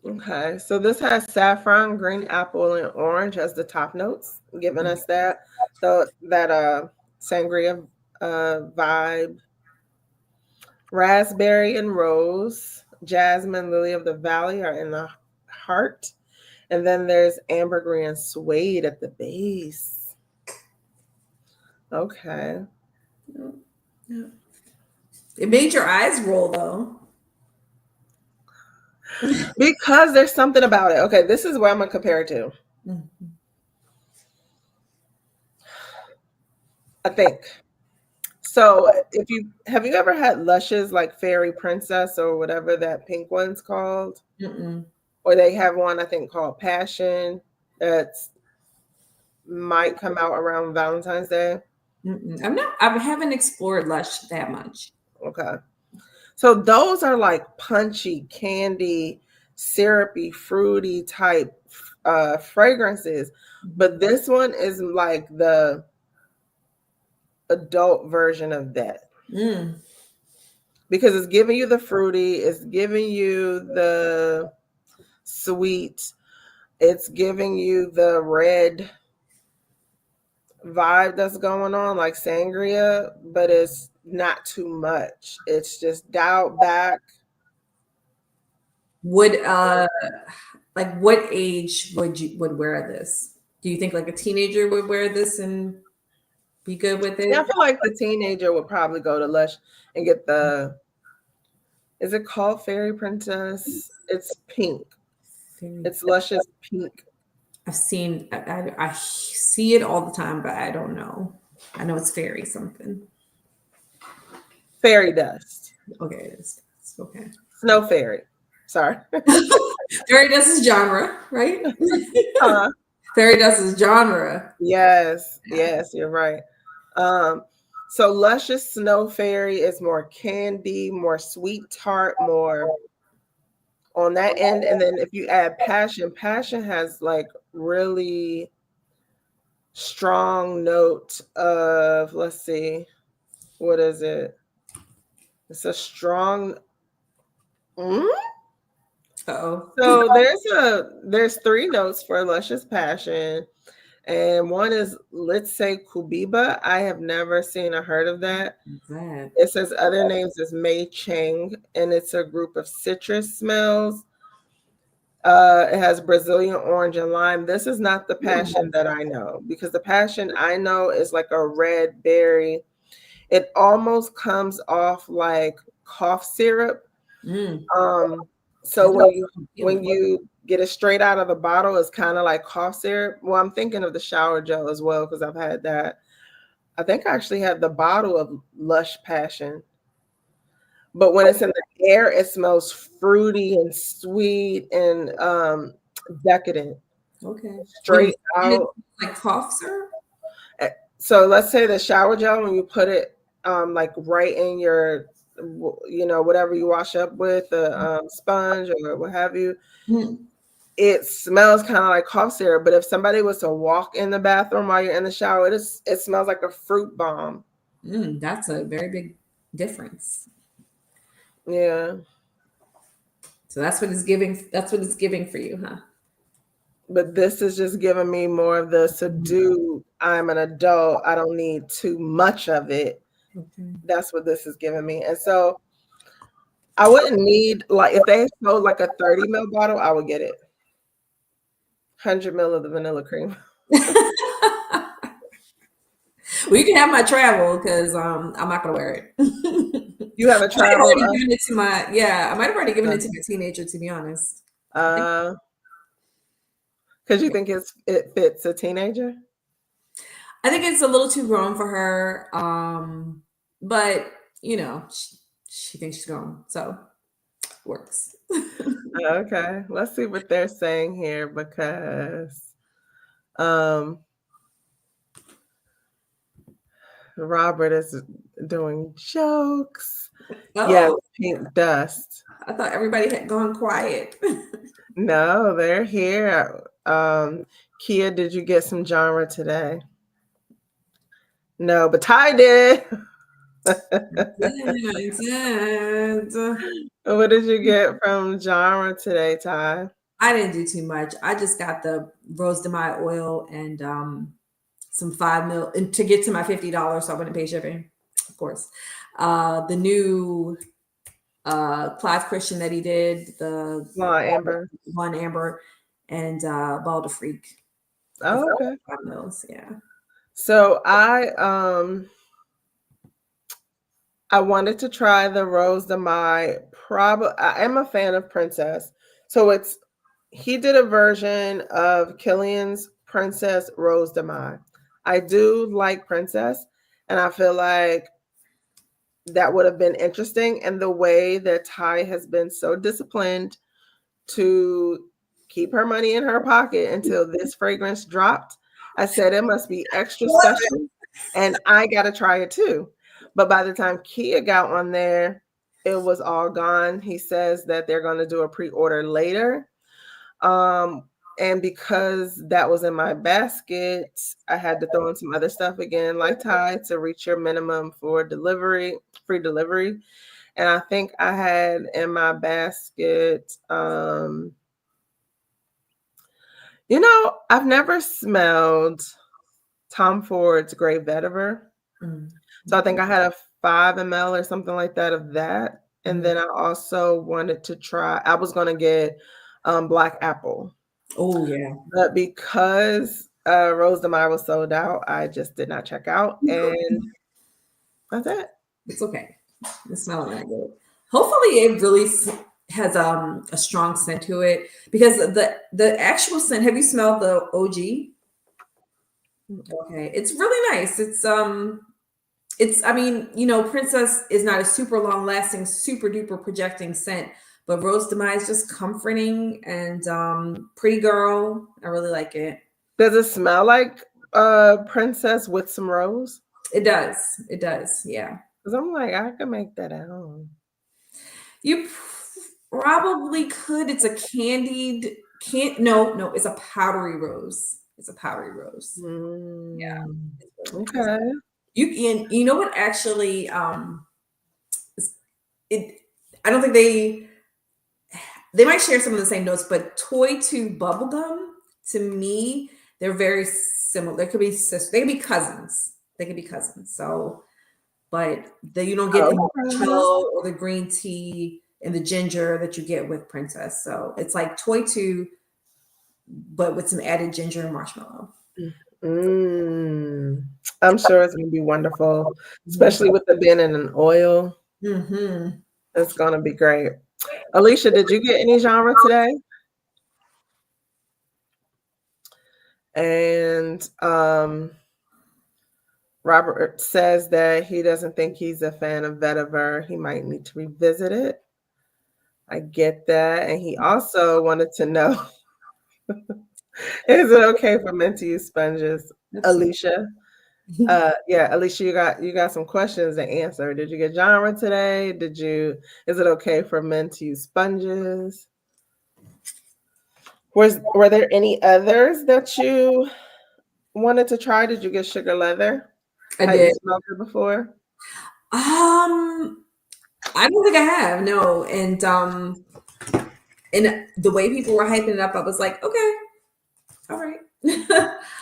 Okay, so this has saffron, green apple, and orange as the top notes, giving us that sangria vibe. Raspberry and rose, jasmine, lily of the valley are in the heart, and then there's ambergris and suede at the base. Okay, Yeah. It made your eyes roll though. because there's something about it. Okay, this is where I'm gonna compare it to. Mhm. I think. So if you have you ever had Lush's like Fairy Princess or whatever that pink one's called? Mm-mm. Or they have one I think called Passion that's might come out around Valentine's Day. Mm-mm. I haven't explored Lush that much. Okay. So those are like punchy, candy, syrupy, fruity type fragrances. But this one is like the adult version of that. Mm. Because it's giving you the fruity, it's giving you the sweet, it's giving you the red vibe that's going on, like sangria, but it's not too much. It's just dialed back. Would like what age would wear this? Do you think like a teenager would wear this and be good with Yeah, I it? feel like the teenager would probably go to Lush and get Is it called Fairy Princess? It's pink. Fairy. It's luscious pink. I've seen. I see it all the time, but I don't know. I know it's fairy something. Fairy dust. Okay, it is. It's okay. Snow fairy. Sorry. Fairy dust is genre, right? Huh? Fairy dust is genre. Yes, Yeah. yes, you're right. Um, so luscious snow fairy is more candy, more sweet tart, more on that end. And then if you add passion, passion has like really strong note of, let's see, what is it? It's a strong. Mm? Uh-oh. So there's three notes for luscious passion, and one is, let's say, kubiba. I have never seen or heard of that. That. It says other names is Mei Chang, and it's a group of citrus smells. It has Brazilian orange and lime. This is not the passion that I know, because the passion I know is like a red berry. It almost comes off like cough syrup. Mm. Um, so That's what I'm when feeling. you get it straight out of the bottle, it's kind of like cough syrup. Well, I'm thinking of the shower gel as well because I've had that. I think I actually have the bottle of Lush Passion. But when it's in the air, it smells fruity and sweet and decadent, Okay. When you straight say it, out. like cough syrup? So let's say the shower gel, when you put it like right in your, whatever you wash up with, a sponge or what have you, Mm. it smells kind of like cough syrup. But if somebody was to walk in the bathroom while you're in the shower, it smells like a fruit bomb. Mm, that's a very big difference. Yeah. So that's what it's giving. That's what it's giving for you, huh? But this is just giving me more of the subdued, I'm an adult, I don't need too much of it. Okay. That's what this is giving me. And so I wouldn't need, like, if they sold like a 30 ml bottle, I would get it. 100 ml of the vanilla cream. Well, you can have my travel because I'm not gonna wear it. You have a I might have travel already given it to my yeah. I might have already given it to my teenager. To be honest, I think because you yeah. think it fits a teenager? I think it's a little too grown for her. But she thinks she's grown, so works. Okay, let's see what they're saying here because um Robert is doing jokes. Yes, Oh, pink dust. I thought everybody had gone quiet. No, they're here. Kia, did you get some genre today? No, but Ty did. Did. What did you get from genre today, Ty? I didn't do too much. I just got the rose demi oil and some 5 mil and to get to my $50, so I wouldn't pay shipping, of course. The new Clive Christian that he did, the Blonde Amber. one Amber and Ball to Freak. Oh, okay. 5 mils, yeah. So I wanted to try the Rose de Mai. Probably I am a fan of Princess. So he did a version of Killian's Princess Rose de Mai. I do like Princess, and I feel like that would have been interesting. And the way that Ty has been so disciplined to keep her money in her pocket until this fragrance dropped, I said it must be extra special, and I got to try it too. But by the time Kia got on there, it was all gone. He says that they're going to do a pre-order later. And because that was in my basket, I had to throw in some other stuff again, like Ty, to reach your minimum for delivery, free delivery. And I think I had in my basket, I've never smelled Tom Ford's Grey Vetiver. Mm. So I think I had a 5 ml or something like that of that. And Mhm. then I also wanted to try, I was going to get Black Apple. Oh yeah. But because Rose de Mai was sold out, I just did not check out. And that's it. It's okay. It's smelling that good. Hopefully, it really has a strong scent to it because the actual scent. Have you smelled the OG? Okay, it's really nice. It's I mean, Princess is not a super long lasting, super duper projecting scent, but Rose Demise just comforting and Pretty Girl. I really like it. Does it smell like princess with some rose? It does. It does. Yeah. Because I'm like, I can make that at home. You probably could. It's a candied can't no, it's a powdery rose. It's a powdery rose. Yeah. Mm, It's really nice. okay. You know what actually it I don't think they might share some of the same notes, but toy to bubblegum, to me, they're very similar. They could be sisters, they could be cousins. They could be cousins. So, but you don't get the Okay. marshmallow or the green tea and the ginger that you get with Princess. So it's like toy to, but with some added ginger and marshmallow. Mm. I'm sure it's gonna be wonderful, Mhm. especially with the being in an oil. Mhm. It's gonna be great. Alicia, did you get any genre today? And Robert says that he doesn't think he's a fan of vetiver. He might need to revisit it. I get that. And he also wanted to know, is it okay for men to use sponges? That's so Alicia. Yeah, Alicia, you got some questions to answer. Did you get genre today? Is it okay for men to use sponges? Were there any others that you wanted to try? Did you get sugar leather? I Had you did. smelled it before? I don't think I have, no. And the way people were hyping it up, I was like, okay, all right.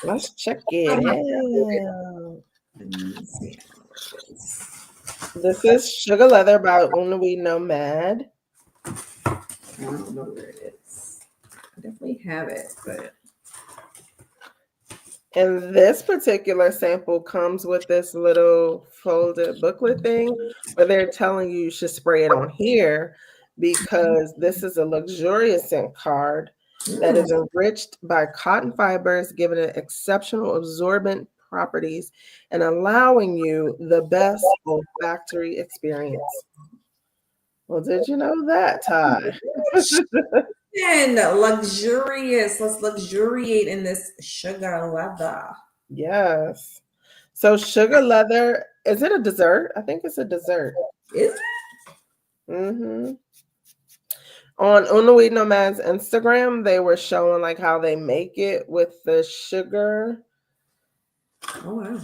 Let's check I it don't out. see. This is Sugar Leather by Una We Nomad. I don't know where it is. I definitely have it, but And this particular sample comes with this little folded booklet thing where they're telling you should spray it on here because this is a luxurious scent card that mm, is enriched by cotton fibers, giving it exceptional absorbent properties and allowing you the best olfactory experience. Well, did you know that, Ty? and luxurious. Let's luxuriate in this sugar leather. Yes. So sugar leather, is it a dessert? I think it's a dessert. Is Hmm. On Unaweed Nomad's Instagram, they were showing like how they make it with the sugar. it? Oh wow.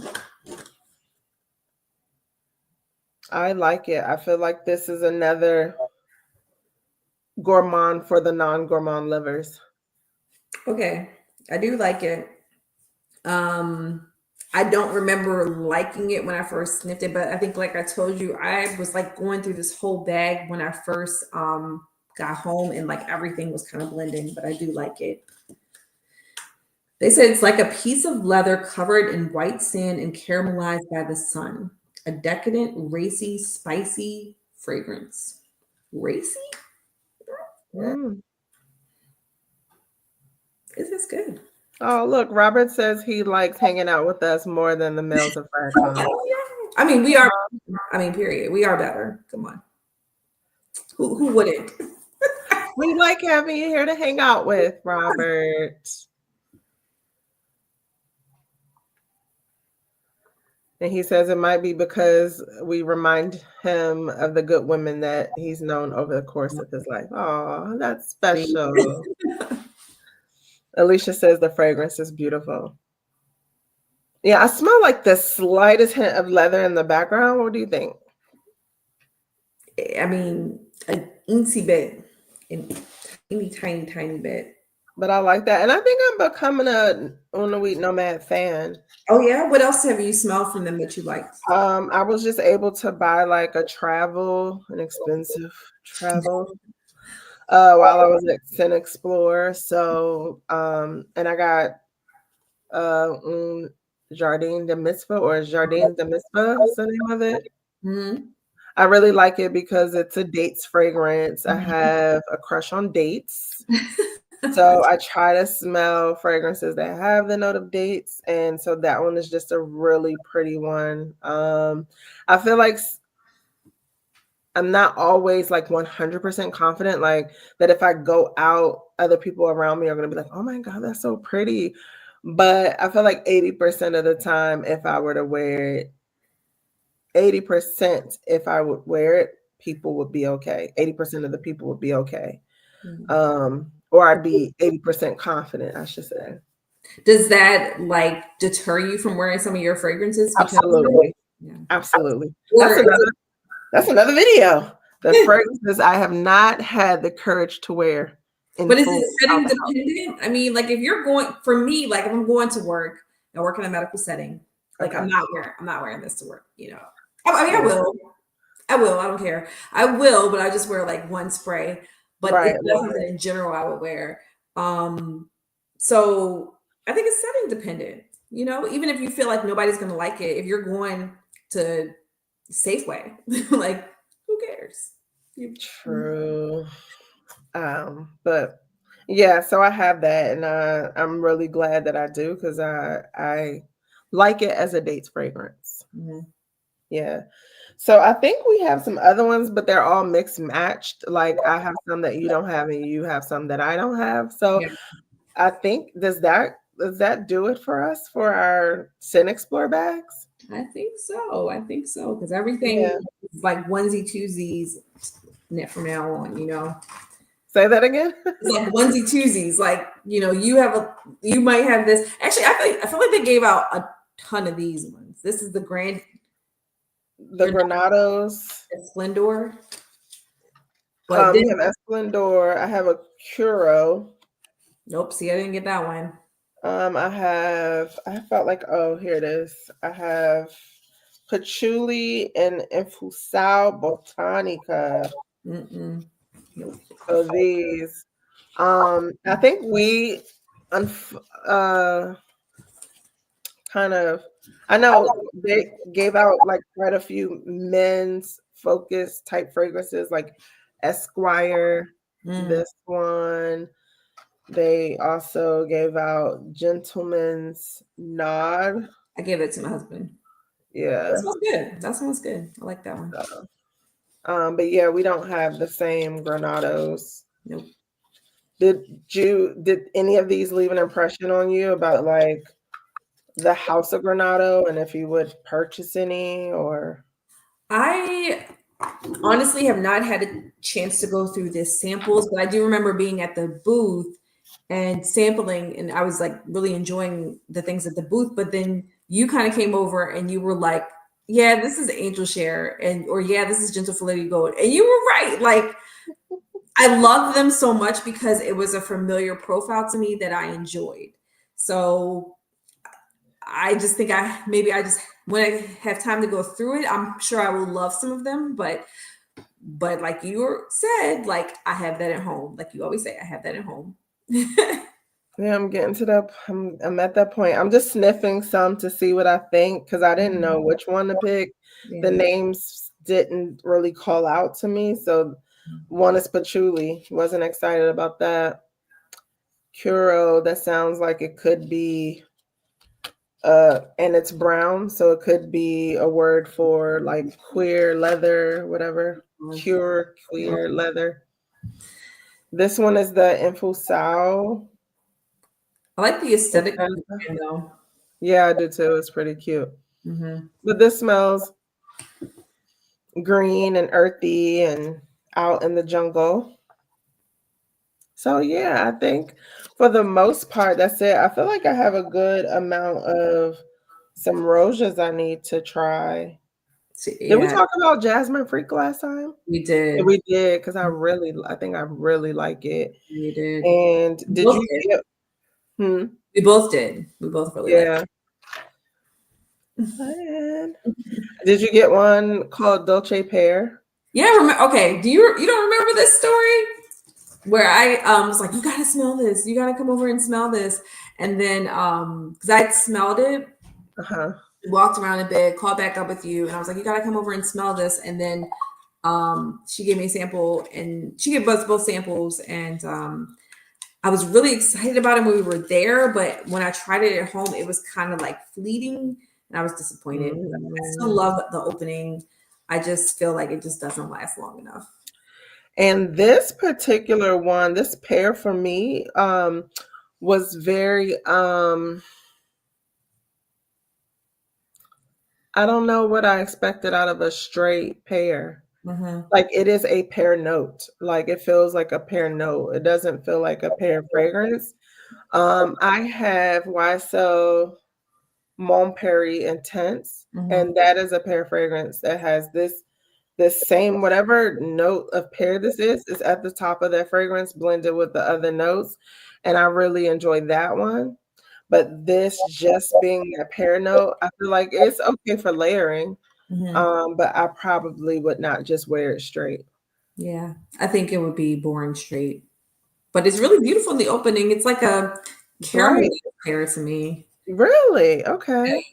I like it. I feel like this is another gourmand for the non-gourmand livers. Okay. I do like it. Um, I don't remember liking it when I first sniffed it, but I think, like I told you, I was like going through this whole bag when I first got home, and like everything was kind of blending. But I do like it. They said it's like a piece of leather covered in white sand and caramelized by the sun. A decadent, racy, spicy fragrance. Racy? Mm. Is this good? Oh, look, Robert says he likes hanging out with us more than the males of Farrakhan. Oh, yeah. I mean, we are. I mean, period. We are better. Come on. Who wouldn't? We like having you here to hang out with, Robert. And he says it might be because we remind him of the good women that he's known over the course of his life. Oh, that's special. Alicia says the fragrance is beautiful. Yeah, I smell like the slightest hint of leather in the background. What do you think? I mean, an eensy bit, an teeny tiny, tiny bit. But I like that. And I think I'm becoming a Una Wheat Nomad fan. Oh yeah. What else have you smelled from them that you liked? I was just able to buy like an expensive travel, while I was at ScentXplore. So, and I got un Jardin de Mitzvah or Jardin de Mitzvah is the name of it. Hmm. I really like it because it's a dates fragrance. I Mhm. have a crush on dates. So I try to smell fragrances that have the note of dates. And so that one is just a really pretty one. I feel like I'm not always like 100% confident, like that if I go out, other people around me are going to be like, oh my God, that's so pretty. But I feel like 80% of the time, if I were to wear it, 80% if I would wear it, people would be okay. 80% of the people would be okay. Mhm. Or I'd be 80% confident, I should say. Does that like deter you from wearing some of your fragrances because of it? Absolutely. Yeah. Absolutely. Or is it, That's another video. The fragrances I have not had the courage to wear in but is it full out setting the house. dependent? I mean, like if you're going for me, like if I'm going to work and work in a medical setting, like Okay. I'm not wearing this to work, you know. I mean, I Yeah. will. I will. I don't care. I will, but I just wear like one spray. But Right. it's not something in general I would wear. Um, so I think it's setting dependent. You know, even if you feel like nobody's gonna like it, if you're going to Safeway, like who cares? You, True. But yeah, so I have that, and I'm really glad that I do because I like it as a dates fragrance. Mhm. Yeah. So I think we have some other ones, but they're all mixed matched. Like I have some that you don't have, and you have some that I don't have. So Yeah, I think does that do it for us for our ScentXplore bags? I think so. I think so because everything Yeah. is like onesie twosies net from now on. You know, Say that again. it's like onesie twosies. Like you know, you might have this. Actually, I feel like they gave out a ton of these ones. This is the Grand The Granados. Splendor, but then We have Esplendor. I have a Curo. nope. See, I didn't get that one. I felt like, oh, here it is. I have Patchouli and Infusao Botanica. Mm-mm. Nope. So these, I think we, unf- uh, kind of, I know they gave out like quite a few men's focus type fragrances, like Esquire, Mm. this one. They also gave out Gentleman's Nod. I gave it to my husband. That Yeah. smells good. That smells good. I like that one. So, but yeah, we don't have the same Granados. Nope. Did any of these leave an impression on you about like the House of Granado and if you would purchase any or I honestly have not had a chance to go through this samples, but I do remember being at the booth and sampling, and I was like really enjoying the things at the booth. But then you kind of came over and you were like, "Yeah, this is Angel Share," and or "Yeah, this is Gentle Filet Gold," and you were right. Like I love them so much because it was a familiar profile to me that I enjoyed. So I just think I just when I have time to go through it, I'm sure I will love some of them, but like you said, like I have that at home. Like you always say, I have that at home. yeah, I'm getting to that. I'm at that point. I'm just sniffing some to see what I think because I didn't know which one to pick. The Yeah. names didn't really call out to me. So one is Patchouli. Wasn't excited about that. Curo, that sounds like it could be and it's brown, so it could be a word for like queer leather, whatever. Cure queer leather. This one is the Infusao. I like the aesthetic of the Botanica. brand though. Yeah, I do too. It's pretty cute. Hmm. But this smells green and earthy and out in the jungle. So yeah, I think for the most part, that's it. I feel like I have a good amount of some roses I need to try. Did we Yeah, talk about Jasmine Freak last time? we Yeah, did. we did because I think I really like it. We did. And We did both you did. get? Hmm. We both did. We both really liked Yeah. And did you get one called Dolce Pear? Yeah, okay. You don't remember this story where I was like, you gotta smell this, you gotta come over and smell this, and then because I smelled it, Uh huh. walked around a bit, called back up with you, and I was like, you gotta come over and smell this, and then She gave me a sample, and she gave us both samples, and I was really excited about it when we were there, but when I tried it at home, it was kind of like fleeting, and I was disappointed. I still Mm. love the opening. I just feel like it just doesn't last long enough. And this particular one, this pair for me, was very I don't know what I expected out of a straight pear. Mm-hmm. Like it is a pear note. Like it feels like a pear note. It doesn't feel like a pear fragrance. I have YSL Mon Perry Intense, Mm-hmm. and that is a pear fragrance that has this same whatever note of pear this is at the top of that fragrance blended with the other notes, and I really enjoyed that one. But this just being a pear note, I feel like it's okay for layering, Mm-hmm. but I probably would not just wear it straight. Yeah, I think it would be boring straight, but it's really beautiful in the opening. It's like a caramel Right. pear to me. Really? Okay.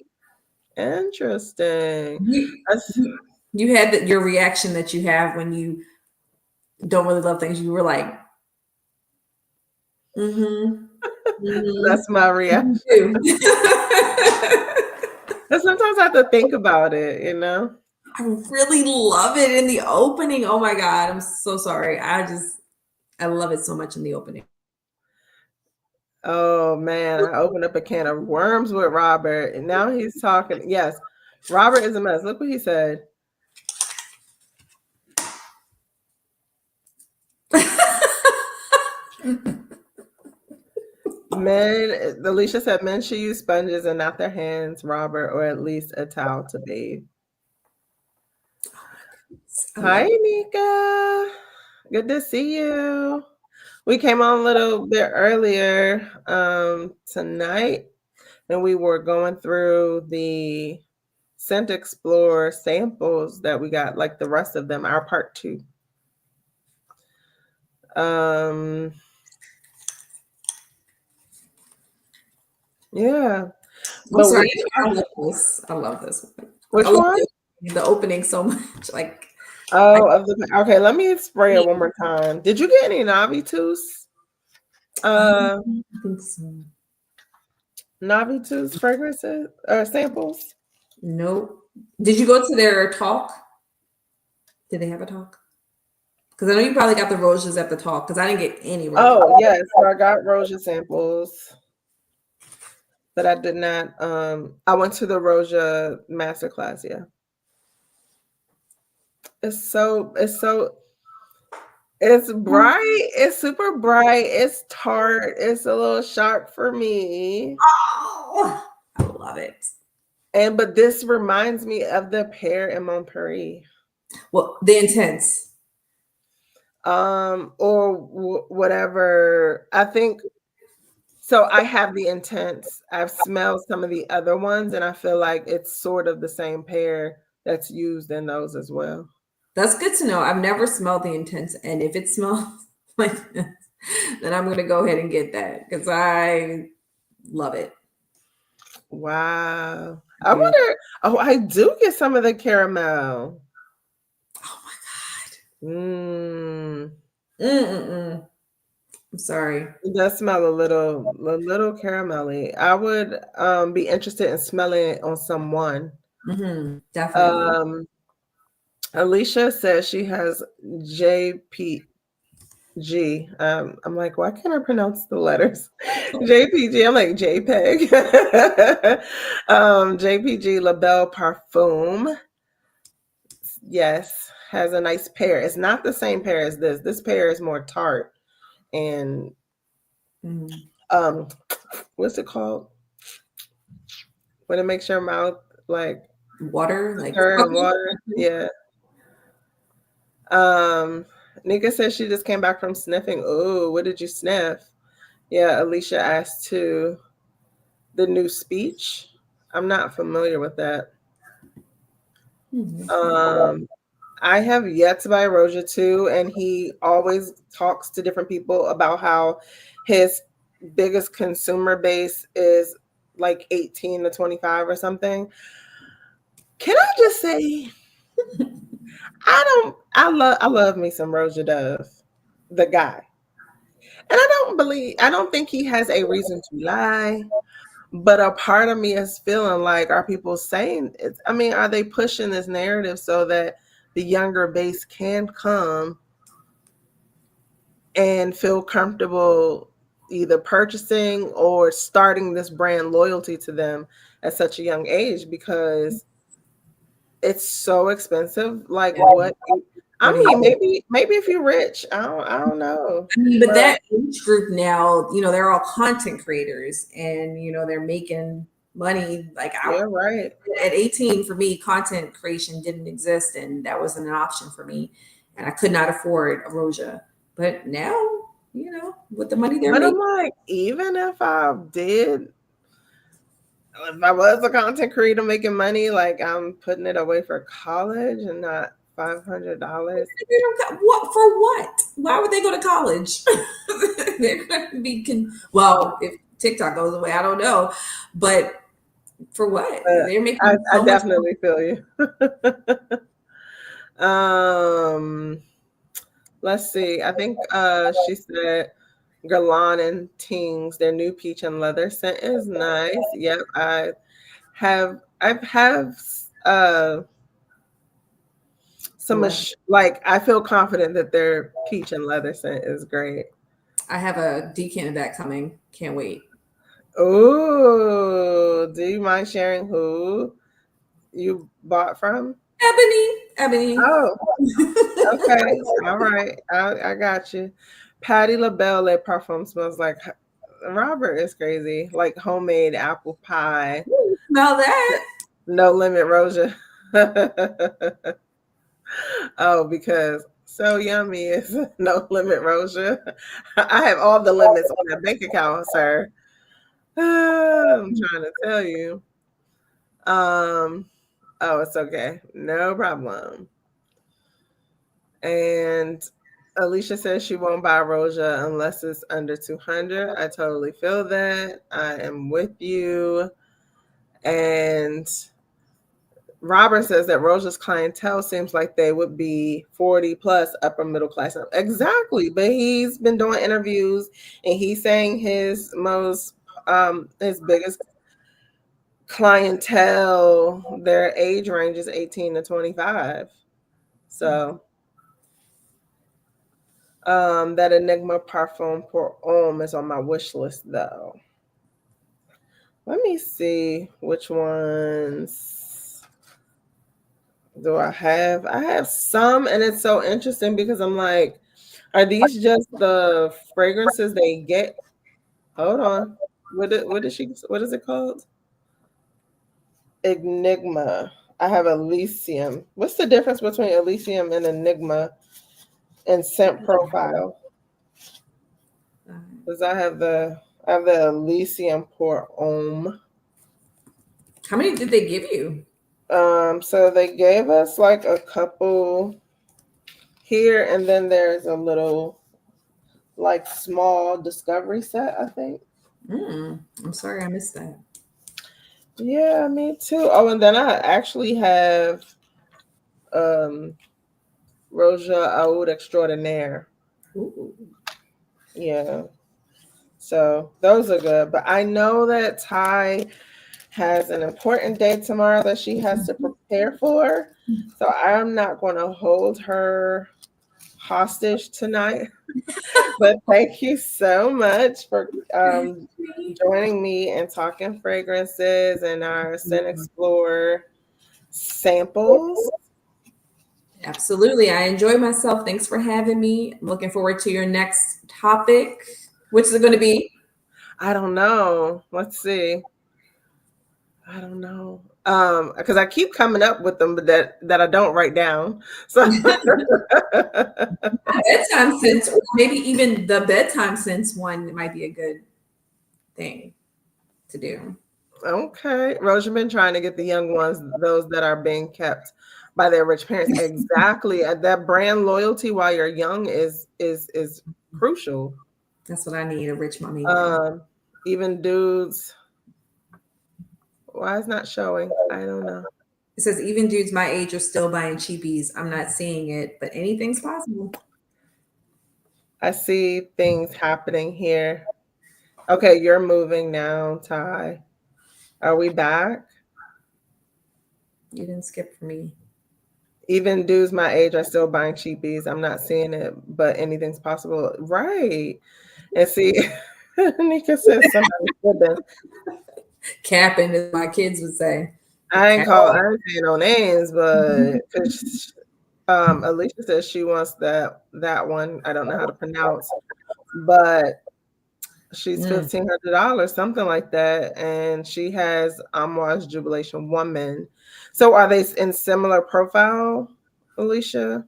Interesting. You, That's you had your reaction that you have when you don't really love things. You were like, mm-hmm, mm-hmm. that's my You reaction. do. And sometimes I have to think about it. I really love it in the opening. Oh my God. I'm so sorry. I love it so much in the opening. Oh man, I opened up a can of worms with Robert, and now he's talking. Yes, Robert is a mess. Look what he said. Men, Alicia said men should use sponges and not their hands, Robert, or at least a towel to bathe. I Hi, love it. Nika. Good to see you. We came on a little bit earlier tonight, and we were going through the ScentXplore samples that we got, like the rest of them, our part two. Yeah, I'm but sorry. we I love this. I love this one. I which love one? the opening so much. Like, I, Oh, okay. Let me spray it one more time. Did you get any Navitus? Uh, I think so. Navitus fragrances or samples? Nope. Did you go to their talk? Did they have a talk? Because I know you probably got the roses at the talk. Because I didn't get any roses. Oh yes, so I got Roja samples, but I did not. I went to the Roja masterclass. Yeah, it's bright. It's super bright. It's tart. It's a little sharp for me. Oh, I love it. And but this reminds me of the pear in Montpellier. Well, the intense. Or whatever. I think so. I have the intense. I've smelled some of the other ones, and I feel like it's sort of the same pear that's used in those as well. That's good to know. I've never smelled the intense, and if it smells like this, then I'm gonna go ahead and get that because I love it. Wow. I I do. wonder. Oh, I do get some of the caramel. Oh Mm. my god. Mm-mm-mm. I'm sorry. It does smell a little caramelly. I would be interested in smelling it on someone. Definitely. Um, Alicia says she has JP I'm like, why can't I pronounce the letters? JPG. I'm like JPEG. JPG La Belle Parfum. Yes, has a nice pear. It's not the same pear as this. This pear is more tart and Mm. um, what's it called? When it makes your mouth like Water, like stir in water. Yeah. Um, Nika says she just came back from sniffing. Oh, what did you sniff? Yeah, Alicia asked too. The new speech. I'm not familiar with that. Um, I have yet to buy Roja too, and he always talks to different people about how his biggest consumer base is like 18 to 25 or something. Can I just say, I love me some Roja Dove, the guy. And I don't think he has a reason to lie. But a part of me is feeling like, are people saying it? I mean, are they pushing this narrative so that the younger base can come and feel comfortable either purchasing or starting this brand loyalty to them at such a young age because it's so expensive. Like Yeah. what I What do mean, you? maybe if you're rich, I don't know. I mean, but But that age group now, they're all content creators, and they're making money. Like yeah, right. at 18, for me, content creation didn't exist, and that wasn't an option for me, and I could not afford Erosia. But now, with the money they're But I'm making, like, even if I was a content creator making money, like I'm putting it away for college and not $500. what for? What? Why would they go to college? They're going to be well. If TikTok goes away, I don't know, but for what? But They're I, making I so much money. definitely feel you. um, let's see. I think she said Galan and Tings, their new peach and leather scent is nice. Yep, I've some What? like I feel confident that their peach and leather scent is great. I have a decant of that coming. Can't wait. Oh, do you mind sharing who you bought from? Ebony. Oh, okay. All right. I got you. Patty LaBelle Le Parfum smells like Robert is crazy. Like homemade apple pie. Ooh, smell that. No limit Rosia. Oh, because so yummy is no limit Rosia. I have all the limits on that bank account, sir. I'm trying to tell you. Um, oh, it's okay. No problem. And Alicia says she won't buy Roja unless it's under 200. I totally feel that. I am with you. And Robert says that Roja's clientele seems like they would be 40 plus upper middle class. Exactly. But he's been doing interviews and he's saying his biggest clientele, their age range is 18 to 25. So that Enigma Parfum pour Homme is on my wish list though. Let me see which ones do I have. I have some, and it's so interesting because I'm like, are these just the fragrances they get? Hold on. What is it called? Enigma. I have Elysium. What's the difference between Elysium and Enigma and scent profile? Because I have the Elysium pour Homme. How many did they give you? So they gave us like a couple here, and then there's a little like small discovery set, I think. I'm sorry I missed that. Yeah, me too. Oh, and then I actually have um Roja Oud Extraordinaire. Ooh. Yeah. So those are good. But I know that Ty has an important day tomorrow that she has to prepare for. So I'm not going to hold her hostage tonight. But thank you so much for joining me and talking fragrances and our ScentXplore samples. Absolutely. I enjoy myself. Thanks for having me. I'm looking forward to your next topic. Which is it going to be? I don't know. Let's see. I don't know. Because I keep coming up with them, but that I don't write down. So Bedtime sense, or maybe even the bedtime sense one might be a good thing to do. okay, Rosia been trying to get the young ones, those that are being kept by their rich parents. Exactly. That brand loyalty while you're young is crucial. That's what I need, a rich mommy brand. Um, even dudes. Why is not showing? I don't know. It says even dudes my age are still buying cheapies. I'm not seeing it, but anything's possible. I see things happening here. Okay, you're moving now, Ty. Are we back? You didn't skip for me. Even dudes my age are still buying cheapies. I'm not seeing it, but anything's possible. Right. And see, Nika says somebody said this. Capping, as my kids would say. I ain't Cap- saying no names, but 'cause Alicia says she wants that one. I don't know how to pronounce, but she's Mm, $1,500, something like that, and she has Amouage Jubilation Woman. So are they in similar profile, Alicia?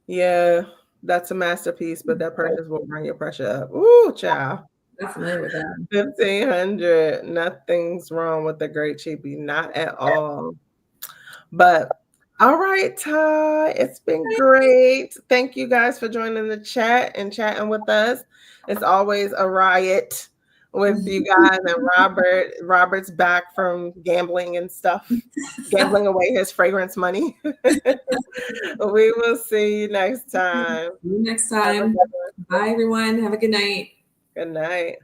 Yeah, that's a masterpiece, but that purchase will bring your pressure up. Ooh, child. not familiar with that. 1,500. Nothing's wrong with the great cheapie, not at all. But all right, Ty, it's been great. Thank you guys for joining the chat and chatting with us. It's always a riot with you guys and Robert. Robert's back from gambling and stuff, gambling away his fragrance money. We will see you next time. See you next Have a time. good one. Bye, everyone. Have a good night. Good night.